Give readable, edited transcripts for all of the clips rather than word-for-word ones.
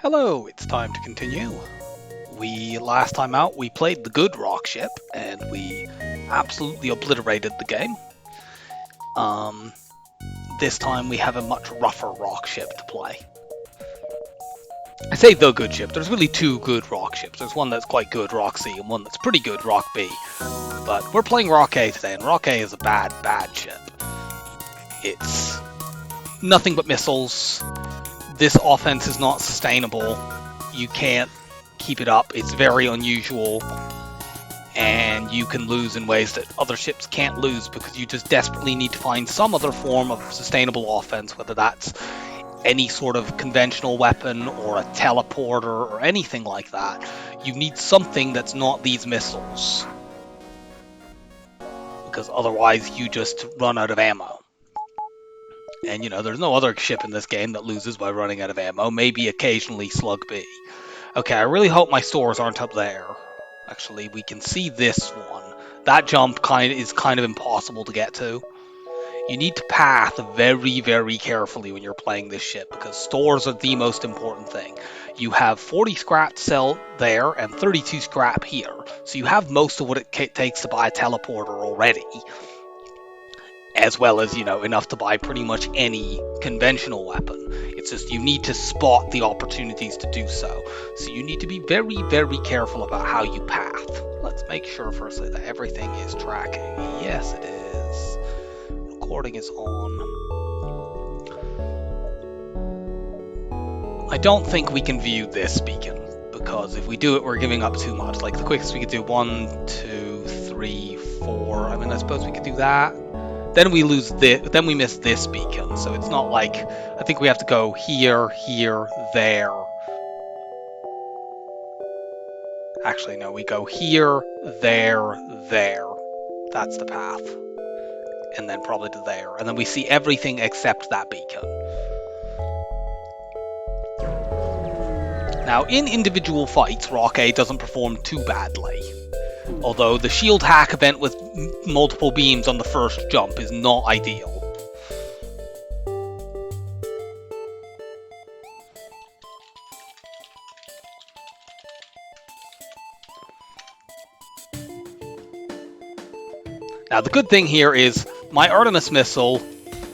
Hello, it's time to continue. Last time out, we played the good rock ship, and we absolutely obliterated the game. This time we have a much rougher rock ship to play. I say the good ship, there's really two good rock ships. There's one that's quite good, Rock C, and one that's pretty good, Rock B. But we're playing Rock A today, and Rock A is a bad ship. It's nothing but missiles. This offense is not sustainable. You can't keep it up. It's very unusual. And you can lose in ways that other ships can't lose because you just desperately need to find some other form of sustainable offense, whether that's any sort of conventional weapon or a teleporter or anything like that. You need something that's not these missiles. Because otherwise you just run out of ammo. And, there's no other ship in this game that loses by running out of ammo. Maybe occasionally Slug B. Okay, I really hope my stores aren't up there. Actually, we can see this one. That jump is kind of impossible to get to. You need to path very, very carefully when you're playing this ship, because stores are the most important thing. You have 40 scrap to sell there and 32 scrap here. So you have most of what it takes to buy a teleporter already. As well as, enough to buy pretty much any conventional weapon. It's just you need to spot the opportunities to do so. So you need to be very, very careful about how you path. Let's make sure firstly that everything is tracking. Yes, it is. Recording is on. I don't think we can view this beacon, because if we do it, we're giving up too much. Like, the quickest we could do 1, 2, 3, 4. I mean, I suppose we could do that. Then we lose this. Then we miss this beacon. So it's not like, I think we have to go here, here, there. Actually, no, we go here, there, there. That's the path. And then probably to there. And then we see everything except that beacon. Now, in individual fights, Rock A doesn't perform too badly. Although the shield hack event with multiple beams on the first jump is not ideal. Now, the good thing here is my Artemis missile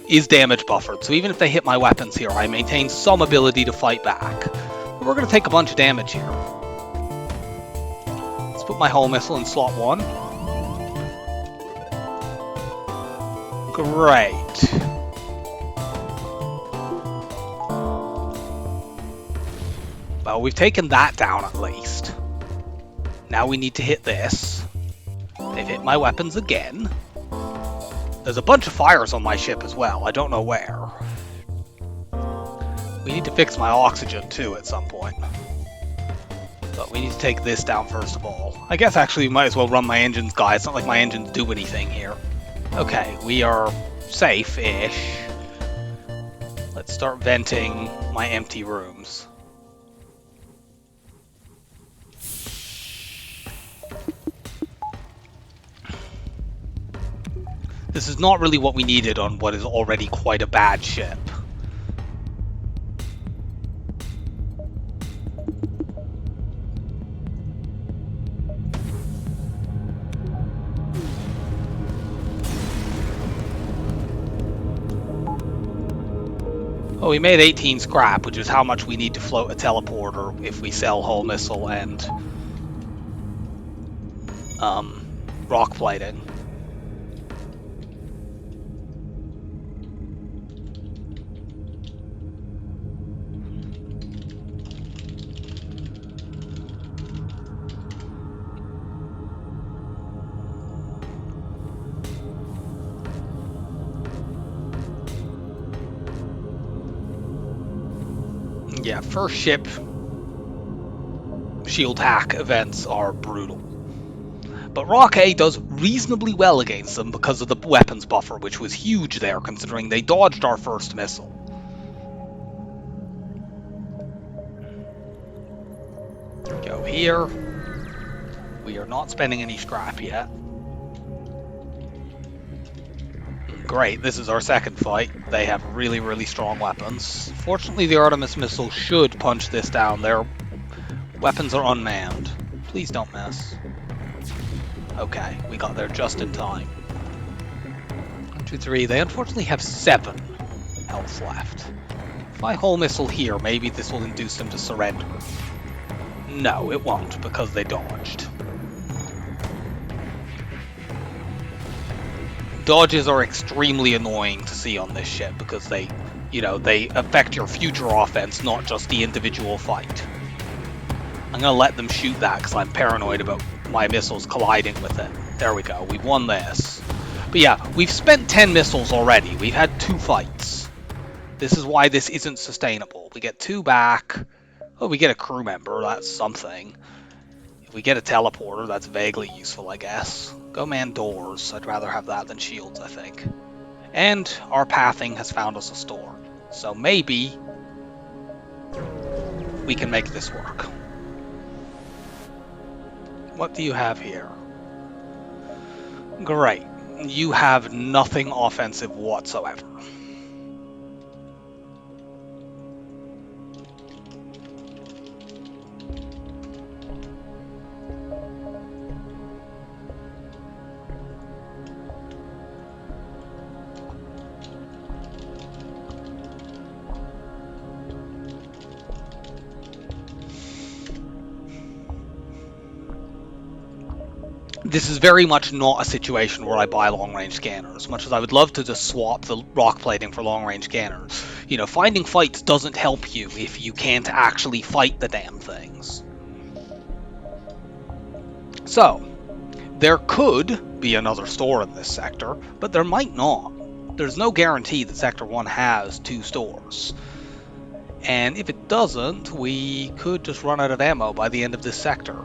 is damage buffered, so even if they hit my weapons here, I maintain some ability to fight back. But we're going to take a bunch of damage here. Let's put my hull missile in slot 1. Great. Well, we've taken that down at least. Now we need to hit this. They've hit my weapons again. There's a bunch of fires on my ship as well. I don't know where. We need to fix my oxygen too at some point. But we need to take this down first of all. I guess actually we might as well run my engines, guys. It's not like my engines do anything here. Okay, we are safe-ish. Let's start venting my empty rooms. This is not really what we needed on what is already quite a bad ship. Oh, we made 18 scrap, which is how much we need to float a teleporter if we sell hull missile and rock plating. Yeah, first ship shield hack events are brutal. But Rock A does reasonably well against them because of the weapons buffer, which was huge there, considering they dodged our first missile. Go here. We are not spending any scrap yet. Great, this is our second fight. They have really, really strong weapons. Fortunately, the Artemis missile should punch this down. Their weapons are unmanned. Please don't miss. Okay, we got there just in time. 1, 2, 3. They unfortunately have 7 health left. If I hull missile here, maybe this will induce them to surrender. No, it won't, because they dodged. Dodges are extremely annoying to see on this ship because they, they affect your future offense, not just the individual fight. I'm gonna let them shoot that because I'm paranoid about my missiles colliding with it. There we go, we've won this. But yeah, we've spent 10 missiles already. We've had 2 fights. This is why this isn't sustainable. We get 2 back. Oh, we get a crew member, that's something. If we get a teleporter, that's vaguely useful, I guess. Go man doors. I'd rather have that than shields, I think. And our pathing has found us a store. So maybe we can make this work. What do you have here? Great. You have nothing offensive whatsoever. This is very much not a situation where I buy long-range scanners, much as I would love to just swap the rock plating for long-range scanners. Finding fights doesn't help you if you can't actually fight the damn things. So, there could be another store in this sector, but there might not. There's no guarantee that Sector 1 has 2 stores. And if it doesn't, we could just run out of ammo by the end of this sector.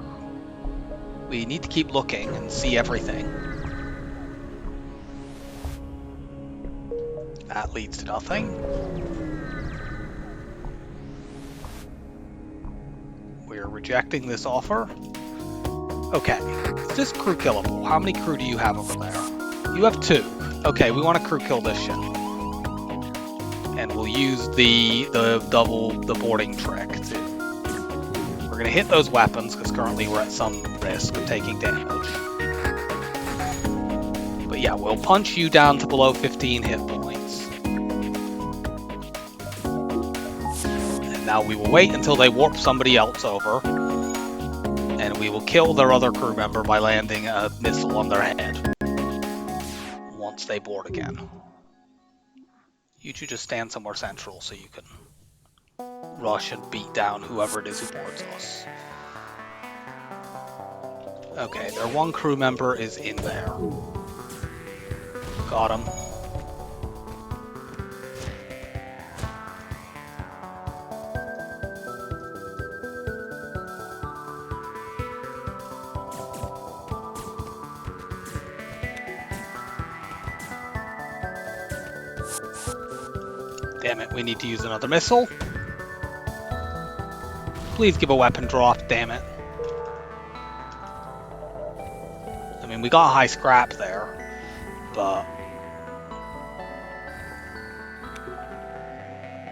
We need to keep looking and see everything. That leads to nothing. We're rejecting this offer. Okay, is this crew killable? How many crew do you have over there? You have 2. Okay, we want to crew kill this ship. And we'll use the boarding trick to... We're going to hit those weapons, because currently we're at some risk of taking damage. But yeah, we'll punch you down to below 15 hit points. And now we will wait until they warp somebody else over. And we will kill their other crew member by landing a missile on their head. Once they board again. You two just stand somewhere central so you can rush and beat down whoever it is who boards us. Okay, their 1 crew member is in there. Got him. Damn it, we need to use another missile. Please give a weapon drop, damn it. I mean, we got high scrap there, but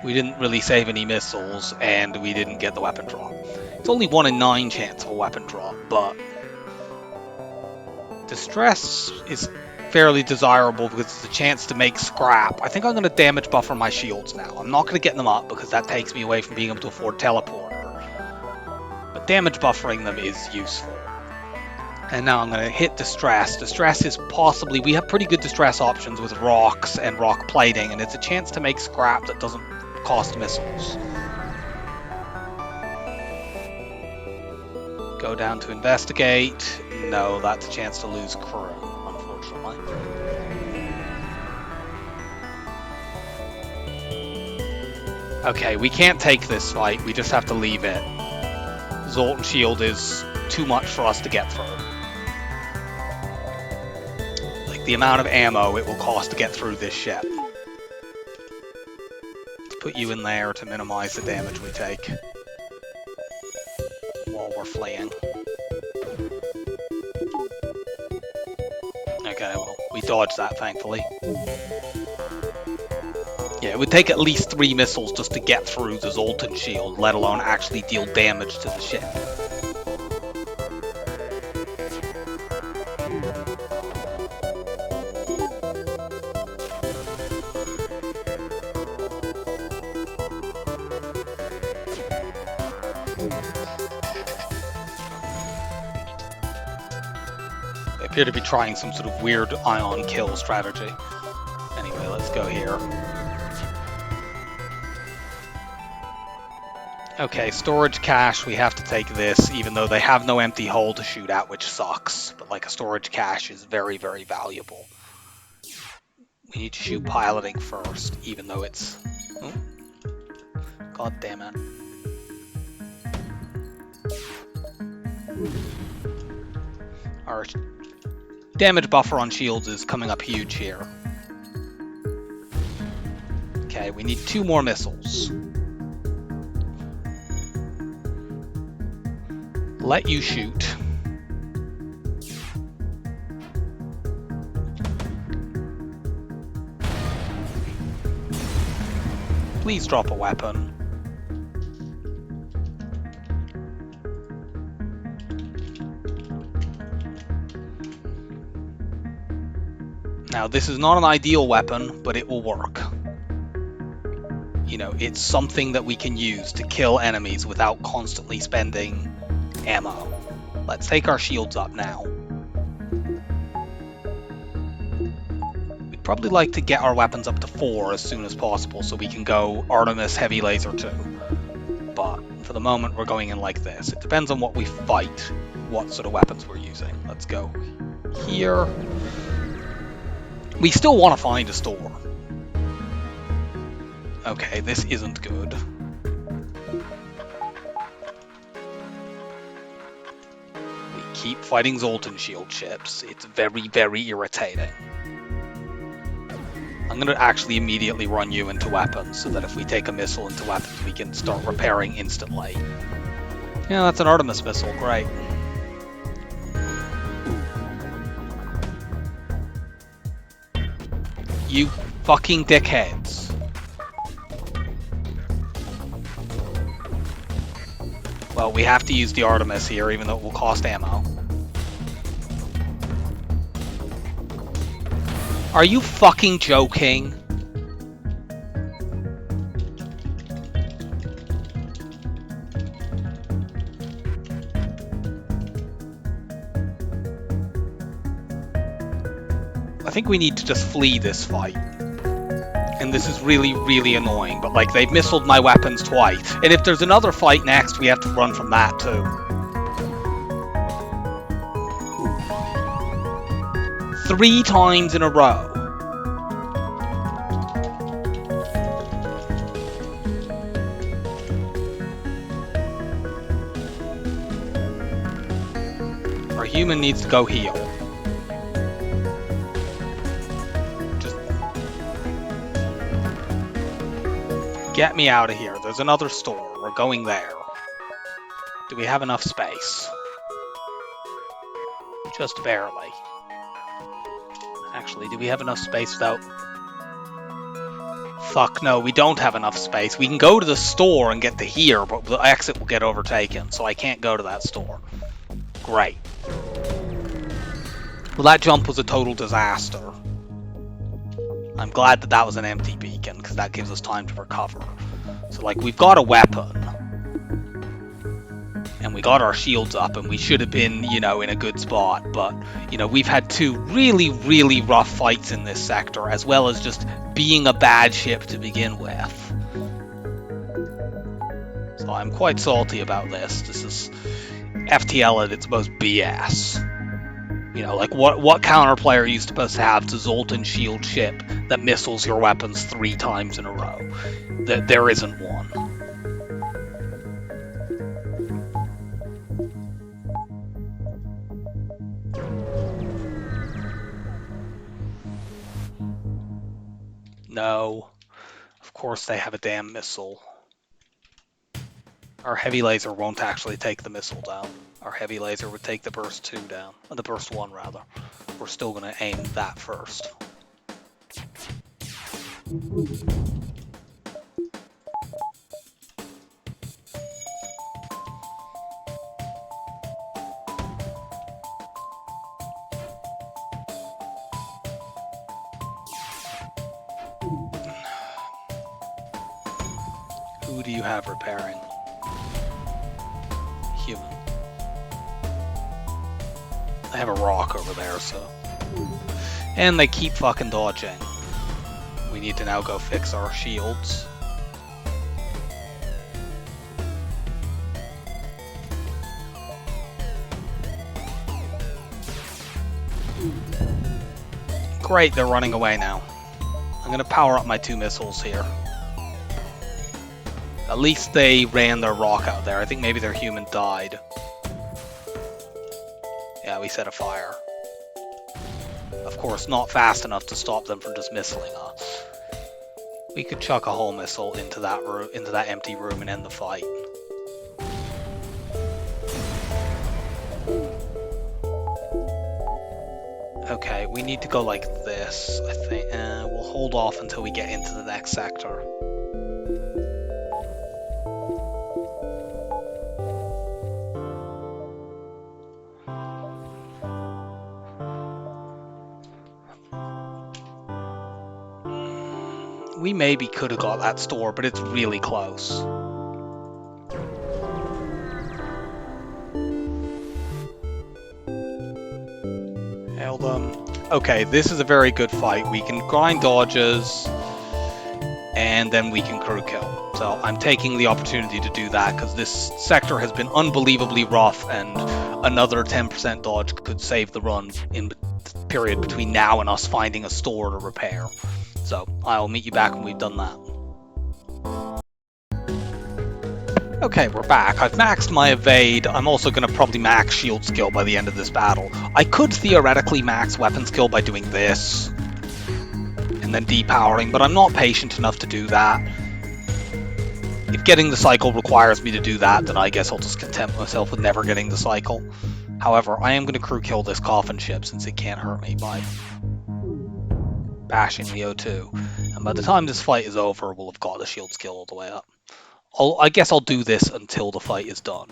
we didn't really save any missiles, and we didn't get the weapon drop. It's only 1 in 9 chance of a weapon drop, but distress is fairly desirable because it's a chance to make scrap. I think I'm going to damage buffer my shields now. I'm not going to get them up because that takes me away from being able to afford teleporter. But damage buffering them is useful. And now I'm going to hit distress. Distress is possibly... We have pretty good distress options with rocks and rock plating, and it's a chance to make scrap that doesn't cost missiles. Go down to investigate. No, that's a chance to lose crew, unfortunately. Okay, we can't take this fight. We just have to leave it. Zoltan Shield is too much for us to get through. Like, the amount of ammo it will cost to get through this ship. Let's put you in there to minimize the damage we take while we're fleeing. Okay, well, We dodged that, thankfully. Yeah, it would take at least 3 missiles just to get through the Zoltan shield, let alone actually deal damage to the ship. They appear to be trying some sort of weird ion kill strategy. Anyway, let's go here. Okay, storage cache, we have to take this, even though they have no empty hull to shoot at, which sucks. But like a storage cache is very, very valuable. We need to shoot piloting first, even though it's... Oh. God damn it. Our damage buffer on shields is coming up huge here. Okay, we need 2 more missiles. Let you shoot. Please drop a weapon. Now, this is not an ideal weapon, but it will work. You know, it's something that we can use to kill enemies without constantly spending ammo. Let's take our shields up now. We'd probably like to get our weapons up to 4 as soon as possible so we can go Artemis Heavy Laser 2. But for the moment, we're going in like this. It depends on what we fight, what sort of weapons we're using. Let's go here. We still want to find a store. Okay, this isn't good. We keep fighting Zoltan shield ships. It's very, very irritating. I'm going to actually immediately run you into weapons so that if we take a missile into weapons, we can start repairing instantly. Yeah, that's an Artemis missile. Great. You fucking dickheads. Well, we have to use the Artemis here, even though it will cost ammo. Are you fucking joking? I think we need to just flee this fight. And this is really, really annoying, but like, they've missiled my weapons twice. And if there's another fight next, we have to run from that too. 3 times in a row. Our human needs to go heal. Get me out of here. There's another store. We're going there. Do we have enough space? Just barely. Actually, do we have enough space without... Fuck, no, we don't have enough space. We can go to the store and get to here, but the exit will get overtaken, so I can't go to that store. Great. Well, that jump was a total disaster. I'm glad that that was an empty beacon, because that gives us time to recover. So, like, we've got a weapon. And we got our shields up, and we should have been, you know, in a good spot. But, you know, we've had 2 really, really rough fights in this sector, as well as just being a bad ship to begin with. So I'm quite salty about this. This is FTL at its most BS. You know, like, what counterplay are you supposed to have to Zoltan shield ship that missiles your weapons 3 times in a row? There isn't one. No. Of course they have a damn missile. Our heavy laser won't actually take the missile down. Our heavy laser would take the burst 2 down. The burst 1, rather. we're still going to aim that first. Who do you have repairing? Human. I have a rock over there, so... And they keep fucking dodging. We need to now go fix our shields. Great, they're running away now. I'm gonna power up my 2 missiles here. At least they ran their rock out there. I think maybe their human died. Yeah, we set a fire. Of course, not fast enough to stop them from just missiling us. We could chuck a whole missile into that room, into that empty room, and end the fight. Okay, we need to go like this, I think. We'll hold off until we get into the next sector. We maybe could have got that store, but it's really close. Held them. Okay, this is a very good fight. We can grind dodges, and then we can crew kill. So I'm taking the opportunity to do that, because this sector has been unbelievably rough, and another 10% dodge could save the run in the period between now and us finding a store to repair. So I'll meet you back when we've done that. Okay, we're back. I've maxed my evade. I'm also going to probably max shield skill by the end of this battle. I could theoretically max weapon skill by doing this and then depowering, but I'm not patient enough to do that. If getting the cycle requires me to do that, then I guess I'll just content myself with never getting the cycle. However, I am going to crew kill this coffin ship since it can't hurt me by bashing the O2, and by the time this fight is over, we'll have got the shield skill all the way up. I guess I'll do this until the fight is done.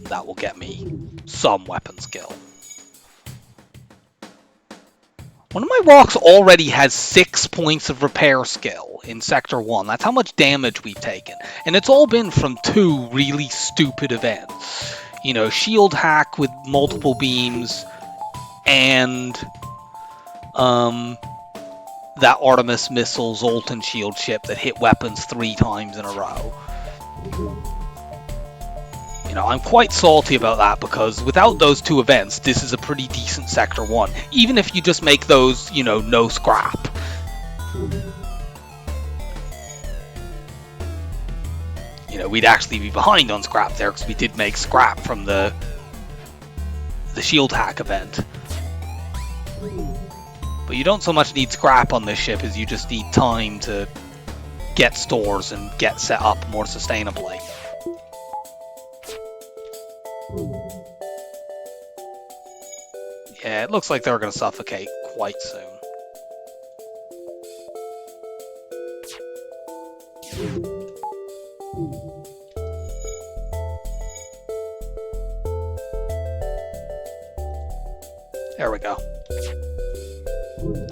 That will get me some weapon skill. One of my rocks already has 6 points of repair skill in Sector 1. That's how much damage we've taken. And it's all been from 2 really stupid events. You know, shield hack with multiple beams, and that Artemis missile Zoltan shield ship that hit weapons 3 times in a row. You know, I'm quite salty about that, because without those 2 events, this is a pretty decent Sector 1. Even if you just make those, you know, no scrap. You know, we'd actually be behind on scrap there, because we did make scrap from the shield hack event. But you don't so much need scrap on this ship as you just need time to get stores and get set up more sustainably. Yeah, it looks like they're going to suffocate quite soon. There we go.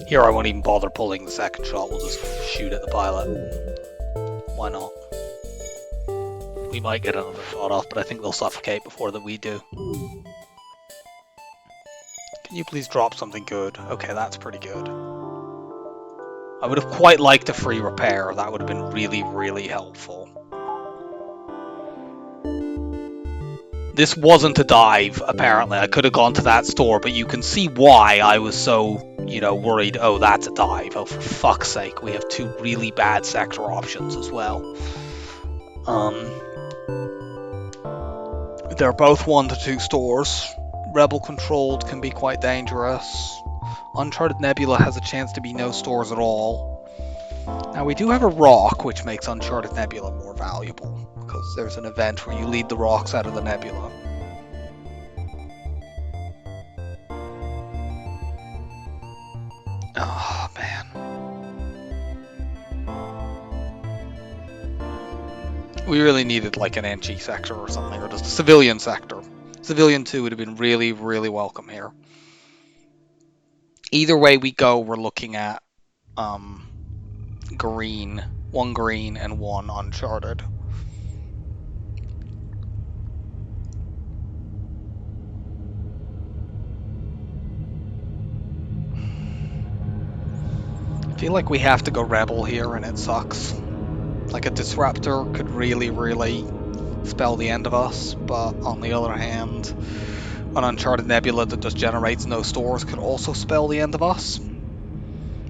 Here I won't even bother pulling the second shot, we'll just shoot at the pilot. Why not? We might get another shot off, but I think they'll suffocate before that we do. Can you please drop something good? Okay, that's pretty good. I would have quite liked a free repair, that would have been really, really helpful. This wasn't a dive, apparently. I could have gone to that store, but you can see why I was so, you know, worried. Oh, that's a dive. Oh, for fuck's sake. We have 2 really bad sector options as well. They're both 1 to 2 stores. Rebel controlled can be quite dangerous. Uncharted Nebula has a chance to be no stores at all. Now we do have a rock, which makes Uncharted Nebula more valuable, because there's an event where you lead the rocks out of the nebula. We really needed like an NG sector or something, or just a civilian sector. Civilian 2 would have been really, really welcome here. Either way we go, we're looking at green, 1 green and 1 uncharted. I feel like we have to go rebel here, and it sucks. Like a disruptor could really, really spell the end of us, but on the other hand, an uncharted nebula that just generates no stores could also spell the end of us.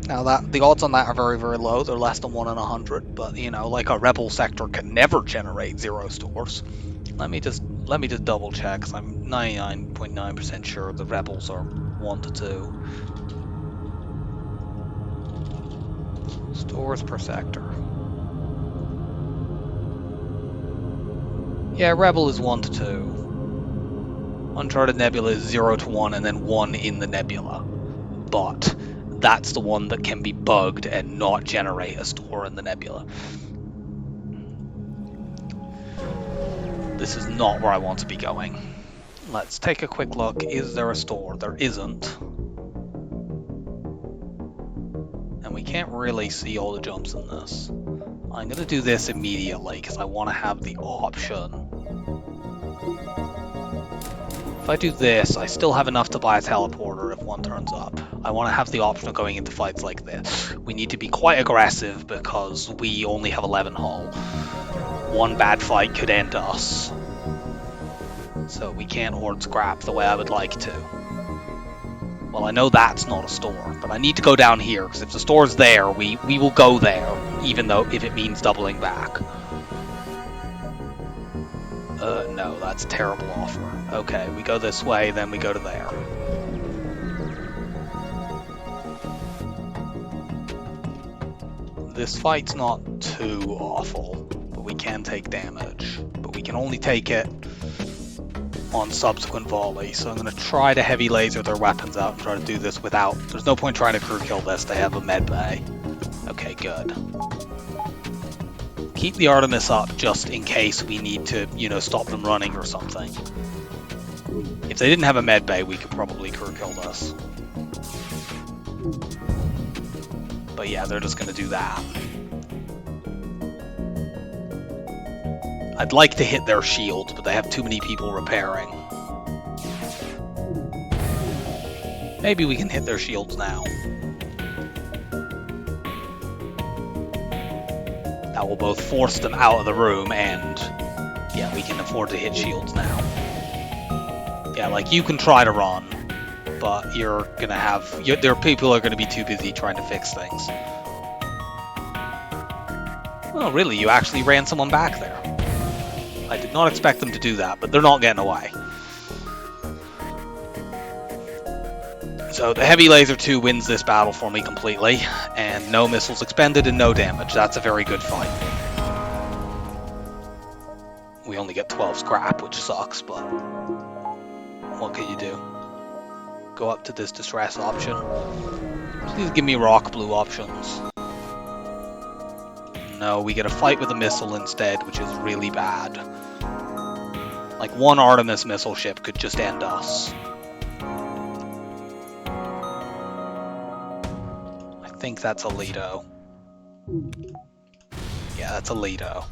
Now that the odds on that are very, very low. They're less than 1 in 100, but you know, like a rebel sector can never generate 0 stores. Let me just double check, because I'm 99.9% sure the rebels are 1 to 2 stores per sector. Yeah, rebel is 1 to 2. Uncharted nebula is 0 to 1, and then 1 in the nebula. But that's the one that can be bugged and not generate a store in the nebula. This is not where I want to be going. Let's take a quick look. Is there a store? There isn't. And we can't really see all the jumps in this. I'm going to do this immediately because I want to have the option. If I do this, I still have enough to buy a teleporter if one turns up. I want to have the option of going into fights like this. We need to be quite aggressive because we only have 11 hull. One bad fight could end us. So we can't hoard scrap the way I would like to. Well, I know that's not a store, but I need to go down here, because if the store's there, we will go there, even though if it means doubling back. No, that's a terrible offer. Okay, we go this way, then we go to there. This fight's not too awful, but we can take damage. But we can only take it on subsequent volley, so I'm going to try to heavy laser their weapons out and try to do this without... There's no point trying to crew kill this, they have a med bay. Okay, good. Keep the Artemis up just in case we need to, you know, stop them running or something. If they didn't have a med bay, we could probably crew kill this. But yeah, they're just going to do that. I'd like to hit their shields, but they have too many people repairing. Maybe we can hit their shields now. That will both force them out of the room and, yeah, we can afford to hit shields now. Yeah, like, you can try to run, but you're gonna have... there are people who are gonna be too busy trying to fix things. Oh, really? You actually ran someone back there? I did not expect them to do that, but they're not getting away. So the Heavy Laser 2 wins this battle for me completely, and no missiles expended and no damage. That's a very good fight. We only get 12 scrap, which sucks, but what can you do? Go up to this distress option. Please give me rock blue options. No, we get a fight with a missile instead, which is really bad. Like, one Artemis missile ship could just end us. I think that's a Lido. Yeah, that's a Lido.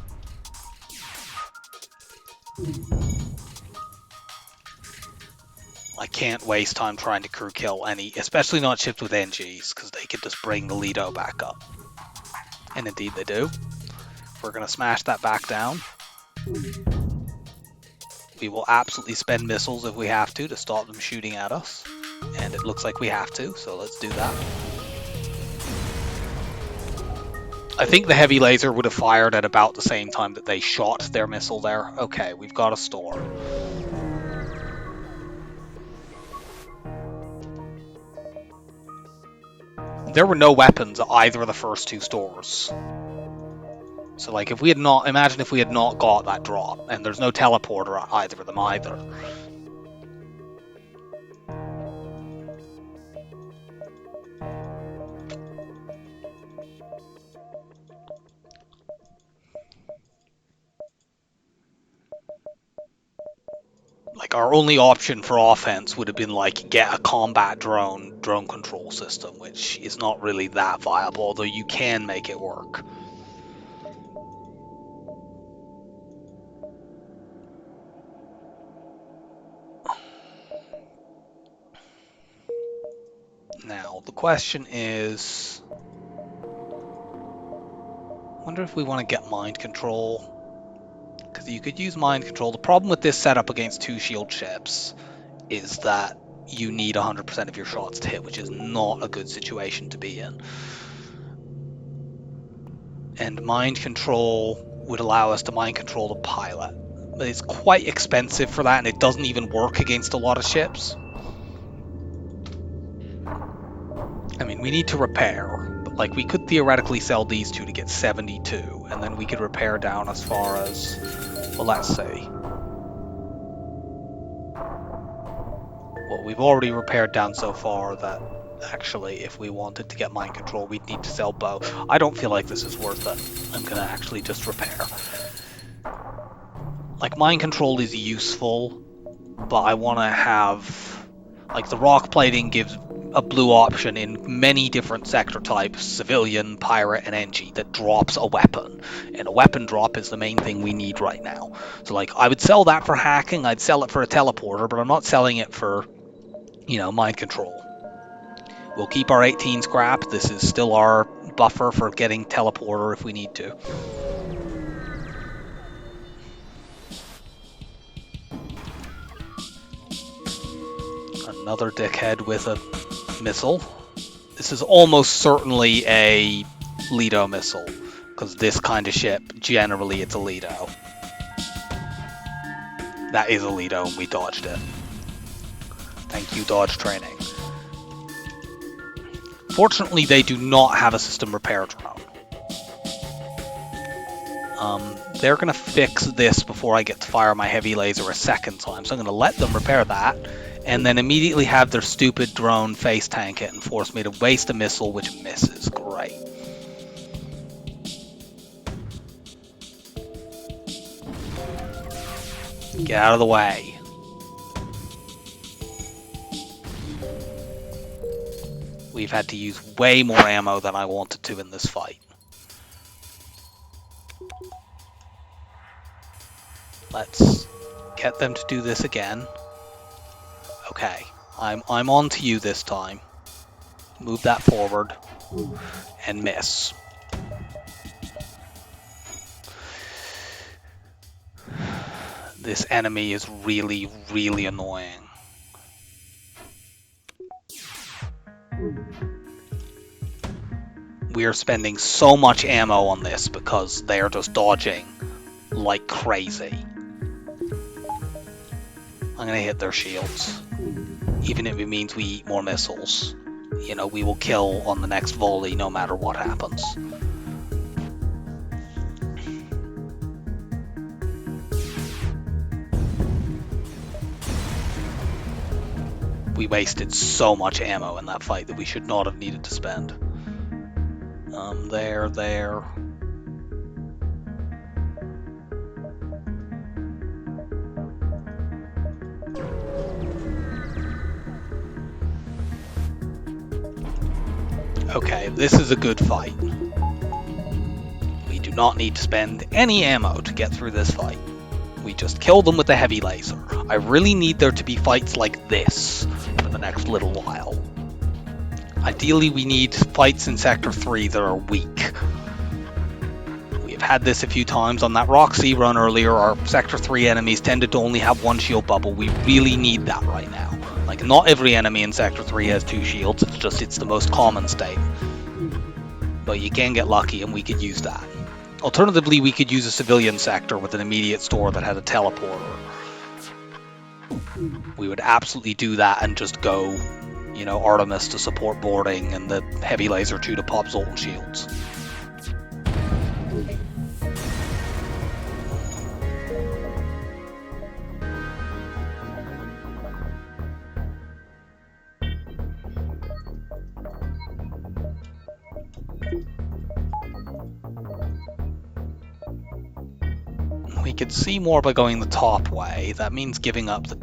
I can't waste time trying to crew kill any, especially not ships with NGs, because they could just bring the Lido back up. And indeed they do. We're going to smash that back down. We will absolutely spend missiles if we have to stop them shooting at us. And it looks like we have to, so let's do that. I think the heavy laser would have fired at about the same time that they shot their missile there. Okay, we've got a store. There were no weapons at either of the first two stores. So, like, if we had not... Imagine if we had not got that drop, and there's no teleporter at either of them either. Like, our only option for offense would have been, like, get a combat drone control system, which is not really that viable, although you can make it work. Now, the question is, I wonder if we want to get mind control. Because you could use mind control. The problem with this setup against 2 shield ships is that you need 100% of your shots to hit, which is not a good situation to be in. And mind control would allow us to mind control the pilot. But it's quite expensive for that, and it doesn't even work against a lot of ships. I mean, we need to repair, but like we could theoretically sell these 2 to get 72, and then we could repair down as far as, well, let's see. Well, we've already repaired down so far that actually if we wanted to get mind control, we'd need to sell bow. I don't feel like this is worth it. I'm gonna actually just repair. Like, mind control is useful, but I want to have, like, the rock plating gives a blue option in many different sector types, civilian, pirate, and NG, that drops a weapon. And a weapon drop is the main thing we need right now. So, like, I would sell that for hacking, I'd sell it for a teleporter, but I'm not selling it for, you know, mind control. We'll keep our 18 scrap. This is still our buffer for getting teleporter if we need to. Another dickhead with a missile. This is almost certainly a Lido missile, because this kind of ship, generally it's a Lido. That is a Lido, and we dodged it. Thank you, dodge training. Fortunately, they do not have a system repair drone. They're going to fix this before I get to fire my heavy laser a second time, so I'm going to let them repair that, and then immediately have their stupid drone face tank it and force me to waste a missile, which misses. Great. Get out of the way. We've had to use way more ammo than I wanted to in this fight. Let's get them to do this again. Okay, I'm on to you this time. Move that forward and miss. This enemy is really, really annoying. We are spending so much ammo on this because they are just dodging like crazy. I'm gonna hit their shields. Even if it means we eat more missiles. You know, we will kill on the next volley no matter what happens. We wasted so much ammo in that fight that we should not have needed to spend. There. Okay, this is a good fight. We do not need to spend any ammo to get through this fight. We just kill them with the heavy laser. I really need there to be fights like this for the next little while. Ideally, we need fights in Sector 3 that are weak. We've had this a few times on that Roxy run earlier. Our Sector 3 enemies tended to only have 1 shield bubble. We really need that right now. Like, not every enemy in Sector 3 has 2 shields, it's the most common state. But you can get lucky, and we could use that. Alternatively, we could use a civilian sector with an immediate store that had a teleporter. We would absolutely do that and just go, you know, Artemis to support boarding and the heavy laser 2 to pop Zoltan shields. We could see more by going the top way. That means giving up the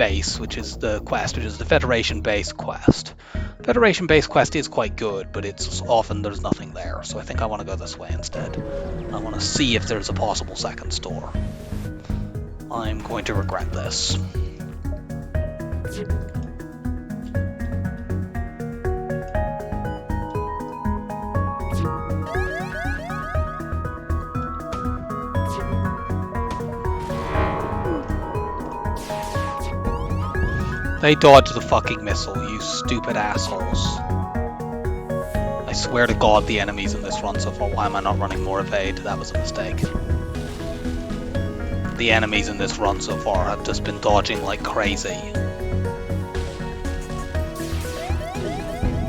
base, which is the quest, which is the Federation base quest. Federation base quest is quite good, but it's often there's nothing there, so I think I want to go this way instead. I want to see if there's a possible second store. I'm going to regret this. They dodged the fucking missile, you stupid assholes. I swear to God the enemies in this run so far. Why am I not running more evade? That was a mistake. The enemies in this run so far have just been dodging like crazy.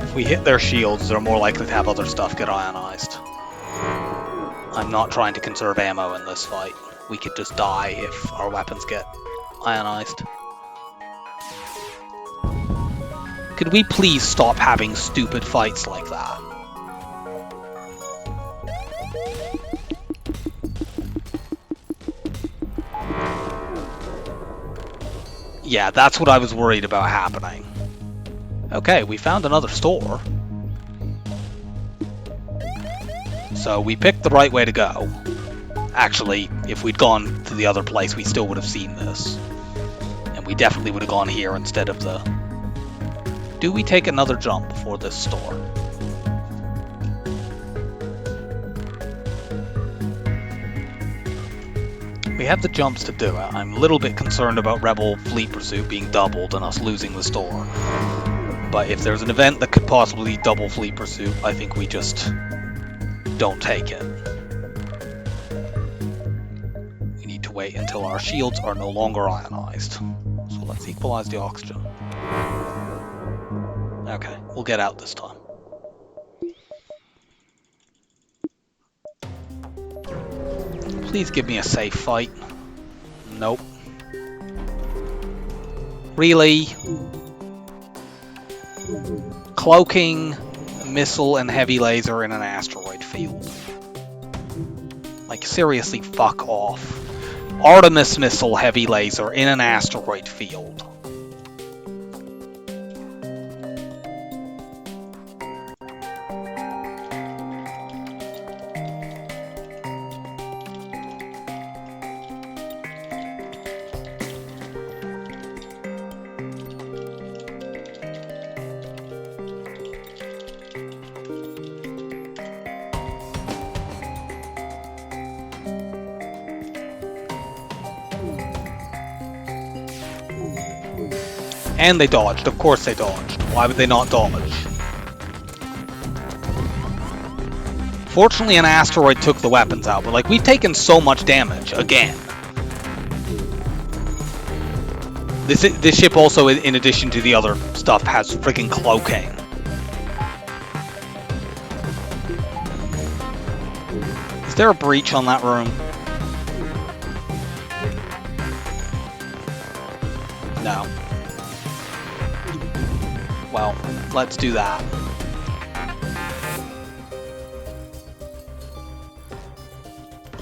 If we hit their shields, they're more likely to have other stuff get ionized. I'm not trying to conserve ammo in this fight. We could just die if our weapons get ionized. Could we please stop having stupid fights like that? Yeah, that's what I was worried about happening. Okay, we found another store. So we picked the right way to go. Actually, if we'd gone to the other place, we still would have seen this. And we definitely would have gone here instead of the... Do we take another jump before this store? We have the jumps to do it. I'm a little bit concerned about Rebel Fleet Pursuit being doubled and us losing the store. But if there's an event that could possibly double Fleet Pursuit, I think we just don't take it. We need to wait until our shields are no longer ionized. So let's equalize the oxygen. Okay, we'll get out this time. Please give me a safe fight. Nope. Really? Cloaking, missile, and heavy laser in an asteroid field. Like, seriously, fuck off. Artemis missile, heavy laser in an asteroid field. And they dodged. Of course they dodged. Why would they not dodge? Fortunately, an asteroid took the weapons out, but like, we've taken so much damage again. This ship also, in addition to the other stuff, has freaking cloaking. Is there a breach on that room? No. Well, let's do that.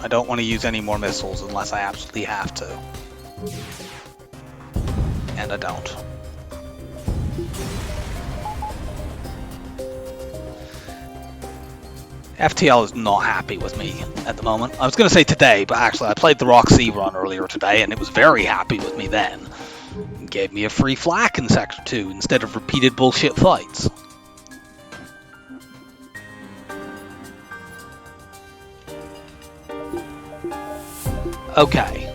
I don't want to use any more missiles unless I absolutely have to. And I don't. FTL is not happy with me at the moment. I was going to say today, but actually I played the Rock-C run earlier today and it was very happy with me then. Gave me a free flak in Sector 2 instead of repeated bullshit fights. Okay.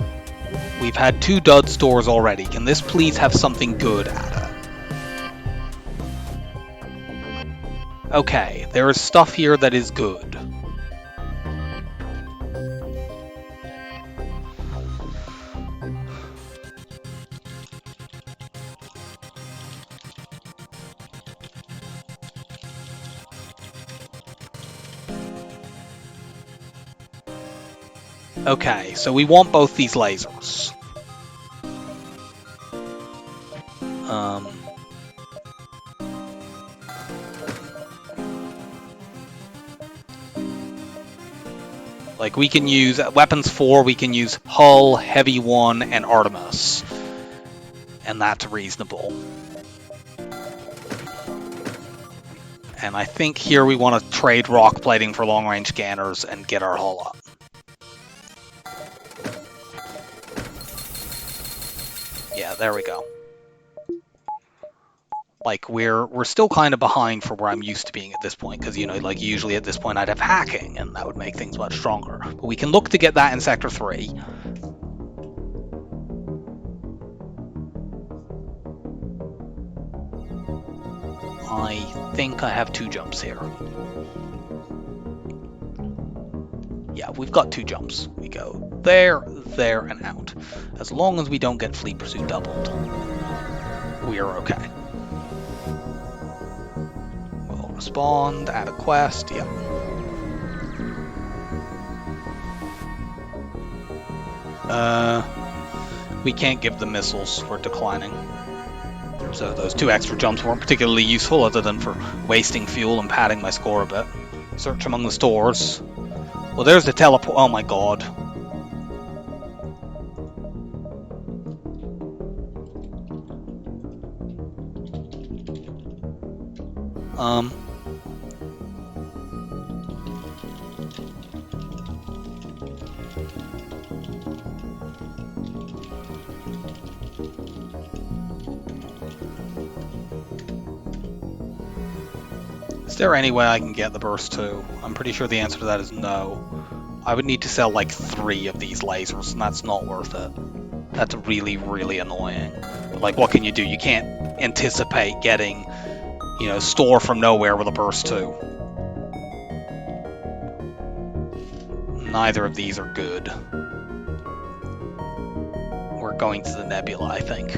We've had 2 dud stores already. Can this please have something good at it? Okay, there is stuff here that is good. Okay, so we want both these lasers. Like, we can use weapons 4, we can use Hull, Heavy 1, and Artemis. and that's reasonable. And I think here we want to trade rock plating for long-range scanners and get our hull up. Yeah, there we go. Like, we're still kind of behind for where I'm used to being at this point, because, you know, like, usually at this point I'd have hacking, and that would make things much stronger. But we can look to get that in Sector 3. I think I have 2 jumps here. Yeah, we've got 2 jumps. We go there, there, and out. As long as we don't get Fleet Pursuit doubled, we are okay. We'll respond, add a quest, yep. We can't give the missiles, we're declining. So those 2 extra jumps weren't particularly useful other than for wasting fuel and padding my score a bit. Search among the stores. Well, there's the teleport. Oh my god. Is there any way I can get the burst too? I'm pretty sure the answer to that is no. I would need to sell like 3 of these lasers, and that's not worth it. That's really, really annoying. But like, what can you do? You can't anticipate getting, you know, store from nowhere with a burst too. Neither of these are good. We're going to the nebula, I think.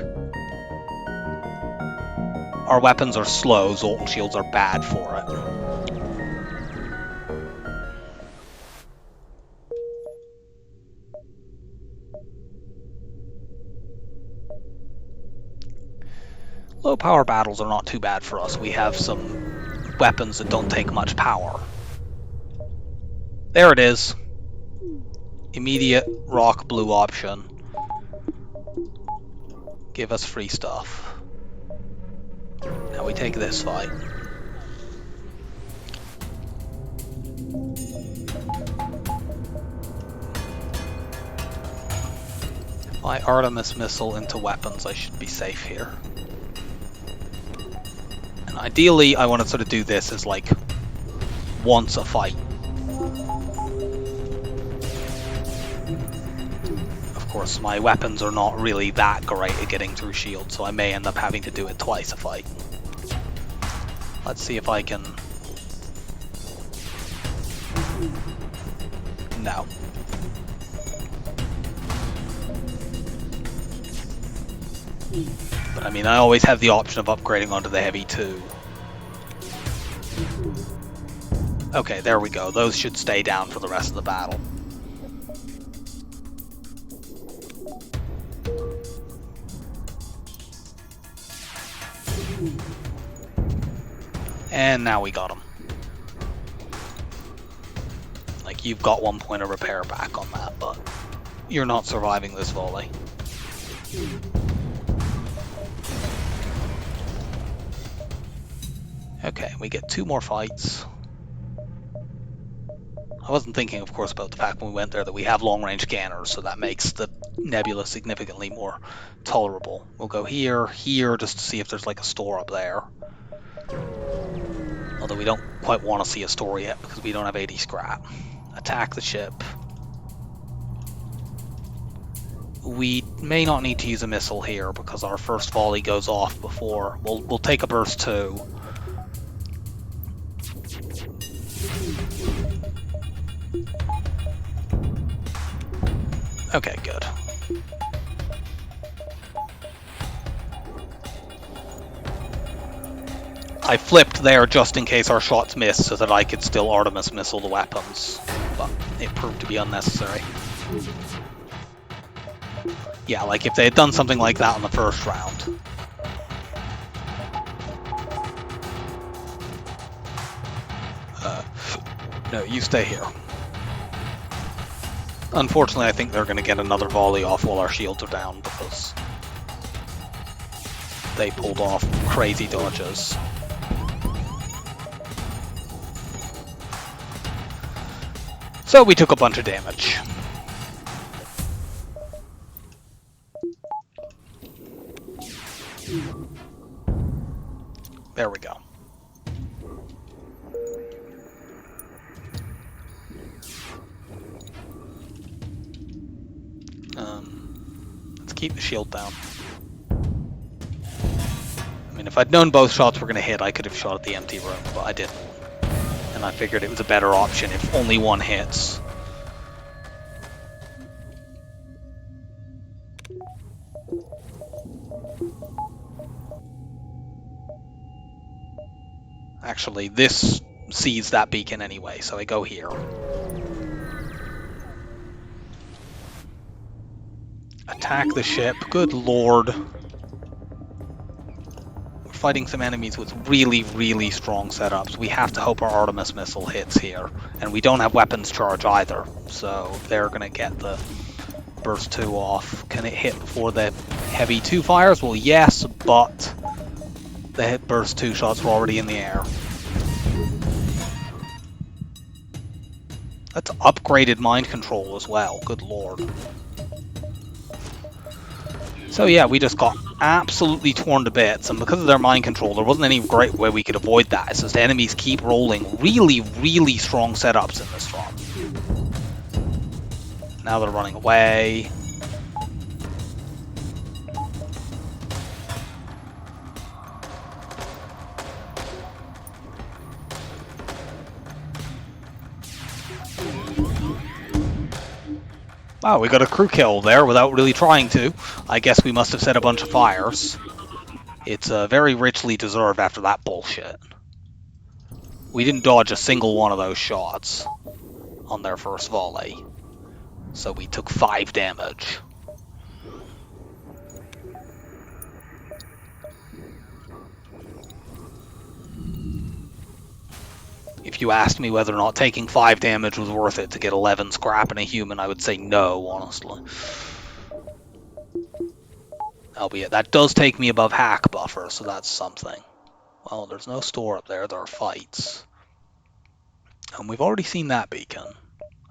Our weapons are slow, Zoltan shields are bad for it. Low power battles are not too bad for us. We have some weapons that don't take much power. There it is. Immediate rock blue option. Give us free stuff. Now we take this fight. If I Artemis missile into weapons, I should be safe here. And ideally, I want to sort of do this as like once a fight. Of course, my weapons are not really that great at getting through shields, so I may end up having to do it twice a fight. Let's see if I can... No. But I mean, I always have the option of upgrading onto the heavy too. Okay, there we go. Those should stay down for the rest of the battle. And now we got him. Like, you've got 1 point of repair back on that, but you're not surviving this volley. Okay, we get 2 more fights. I wasn't thinking, of course, about the fact when we went there that we have long-range scanners, so that makes the nebula significantly more tolerable. We'll go here, here, just to see if there's like a store up there. Although we don't quite want to see a store yet because we don't have 80 scrap. Attack the ship. We may not need to use a missile here because our first volley goes off before. We'll take a burst too. Okay, good. I flipped there just in case our shots missed so that I could still Artemis missile the weapons, but it proved to be unnecessary. Yeah, like if they had done something like that in the first round. No, you stay here. Unfortunately, I think they're going to get another volley off while our shields are down because they pulled off crazy dodges. So we took a bunch of damage. There we go. Let's keep the shield down. I mean, if I'd known both shots were going to hit, I could have shot at the empty room, but I didn't. And I figured it was a better option if only one hits. Actually, this sees that beacon anyway, so I go here. Attack the ship. Good lord. We're fighting some enemies with really, really strong setups. We have to hope our Artemis missile hits here. And we don't have weapons charge either, so they're going to get the burst 2 off. Can it hit before the heavy 2 fires? Well, yes, but the burst 2 shots were already in the air. That's upgraded mind control as well, good lord. So yeah, we just got absolutely torn to bits, and because of their mind control, there wasn't any great way we could avoid that. It's just the enemies keep rolling really, really strong setups in this run. Now they're running away. Wow, we got a crew kill there without really trying to. I guess we must have set a bunch of fires. It's very richly deserved after that bullshit. We didn't dodge a single one of those shots on their first volley. So we took 5 damage. If you asked me whether or not taking 5 damage was worth it to get 11 scrap and a human, I would say no, honestly. Albeit, that does take me above hack buffer, so that's something. Well, there's no store up there, there are fights. And we've already seen that beacon.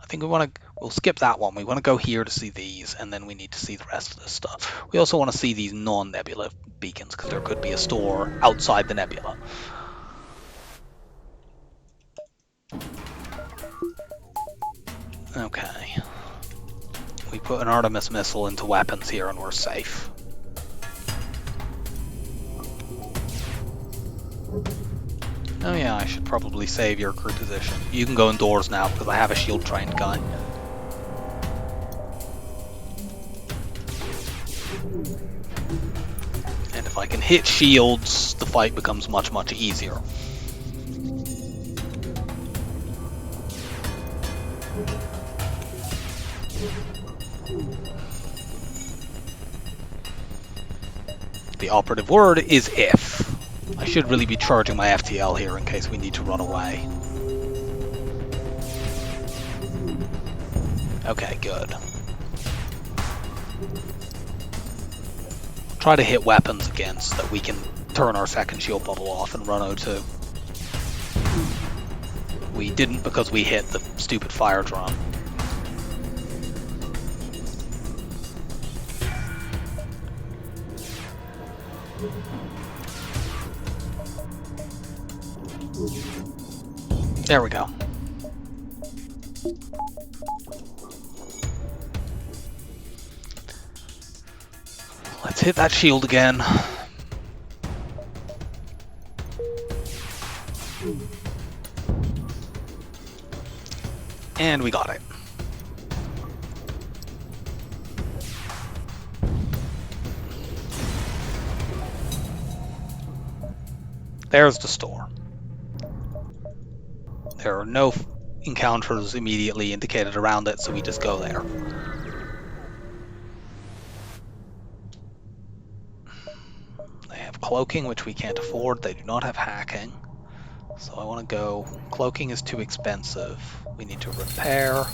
I think we'll skip that one. We want to go here to see these, and then we need to see the rest of this stuff. We also want to see these non-nebula beacons, because there could be a store outside the nebula. Okay. We put an Artemis missile into weapons here and we're safe. Oh yeah, I should probably save your crew position. You can go indoors now because I have a shield trained guy. And if I can hit shields, the fight becomes much, much easier. The operative word is if. I should really be charging my FTL here in case we need to run away. Okay, good. Try to hit weapons again so that we can turn our second shield bubble off and run O2. We didn't because we hit the stupid fire drum. There we go. Let's hit that shield again. And we got it. There's the store. There are no encounters immediately indicated around it, so we just go there. They have cloaking, which we can't afford. They do not have hacking. So I want to go. Cloaking is too expensive. We need to repair.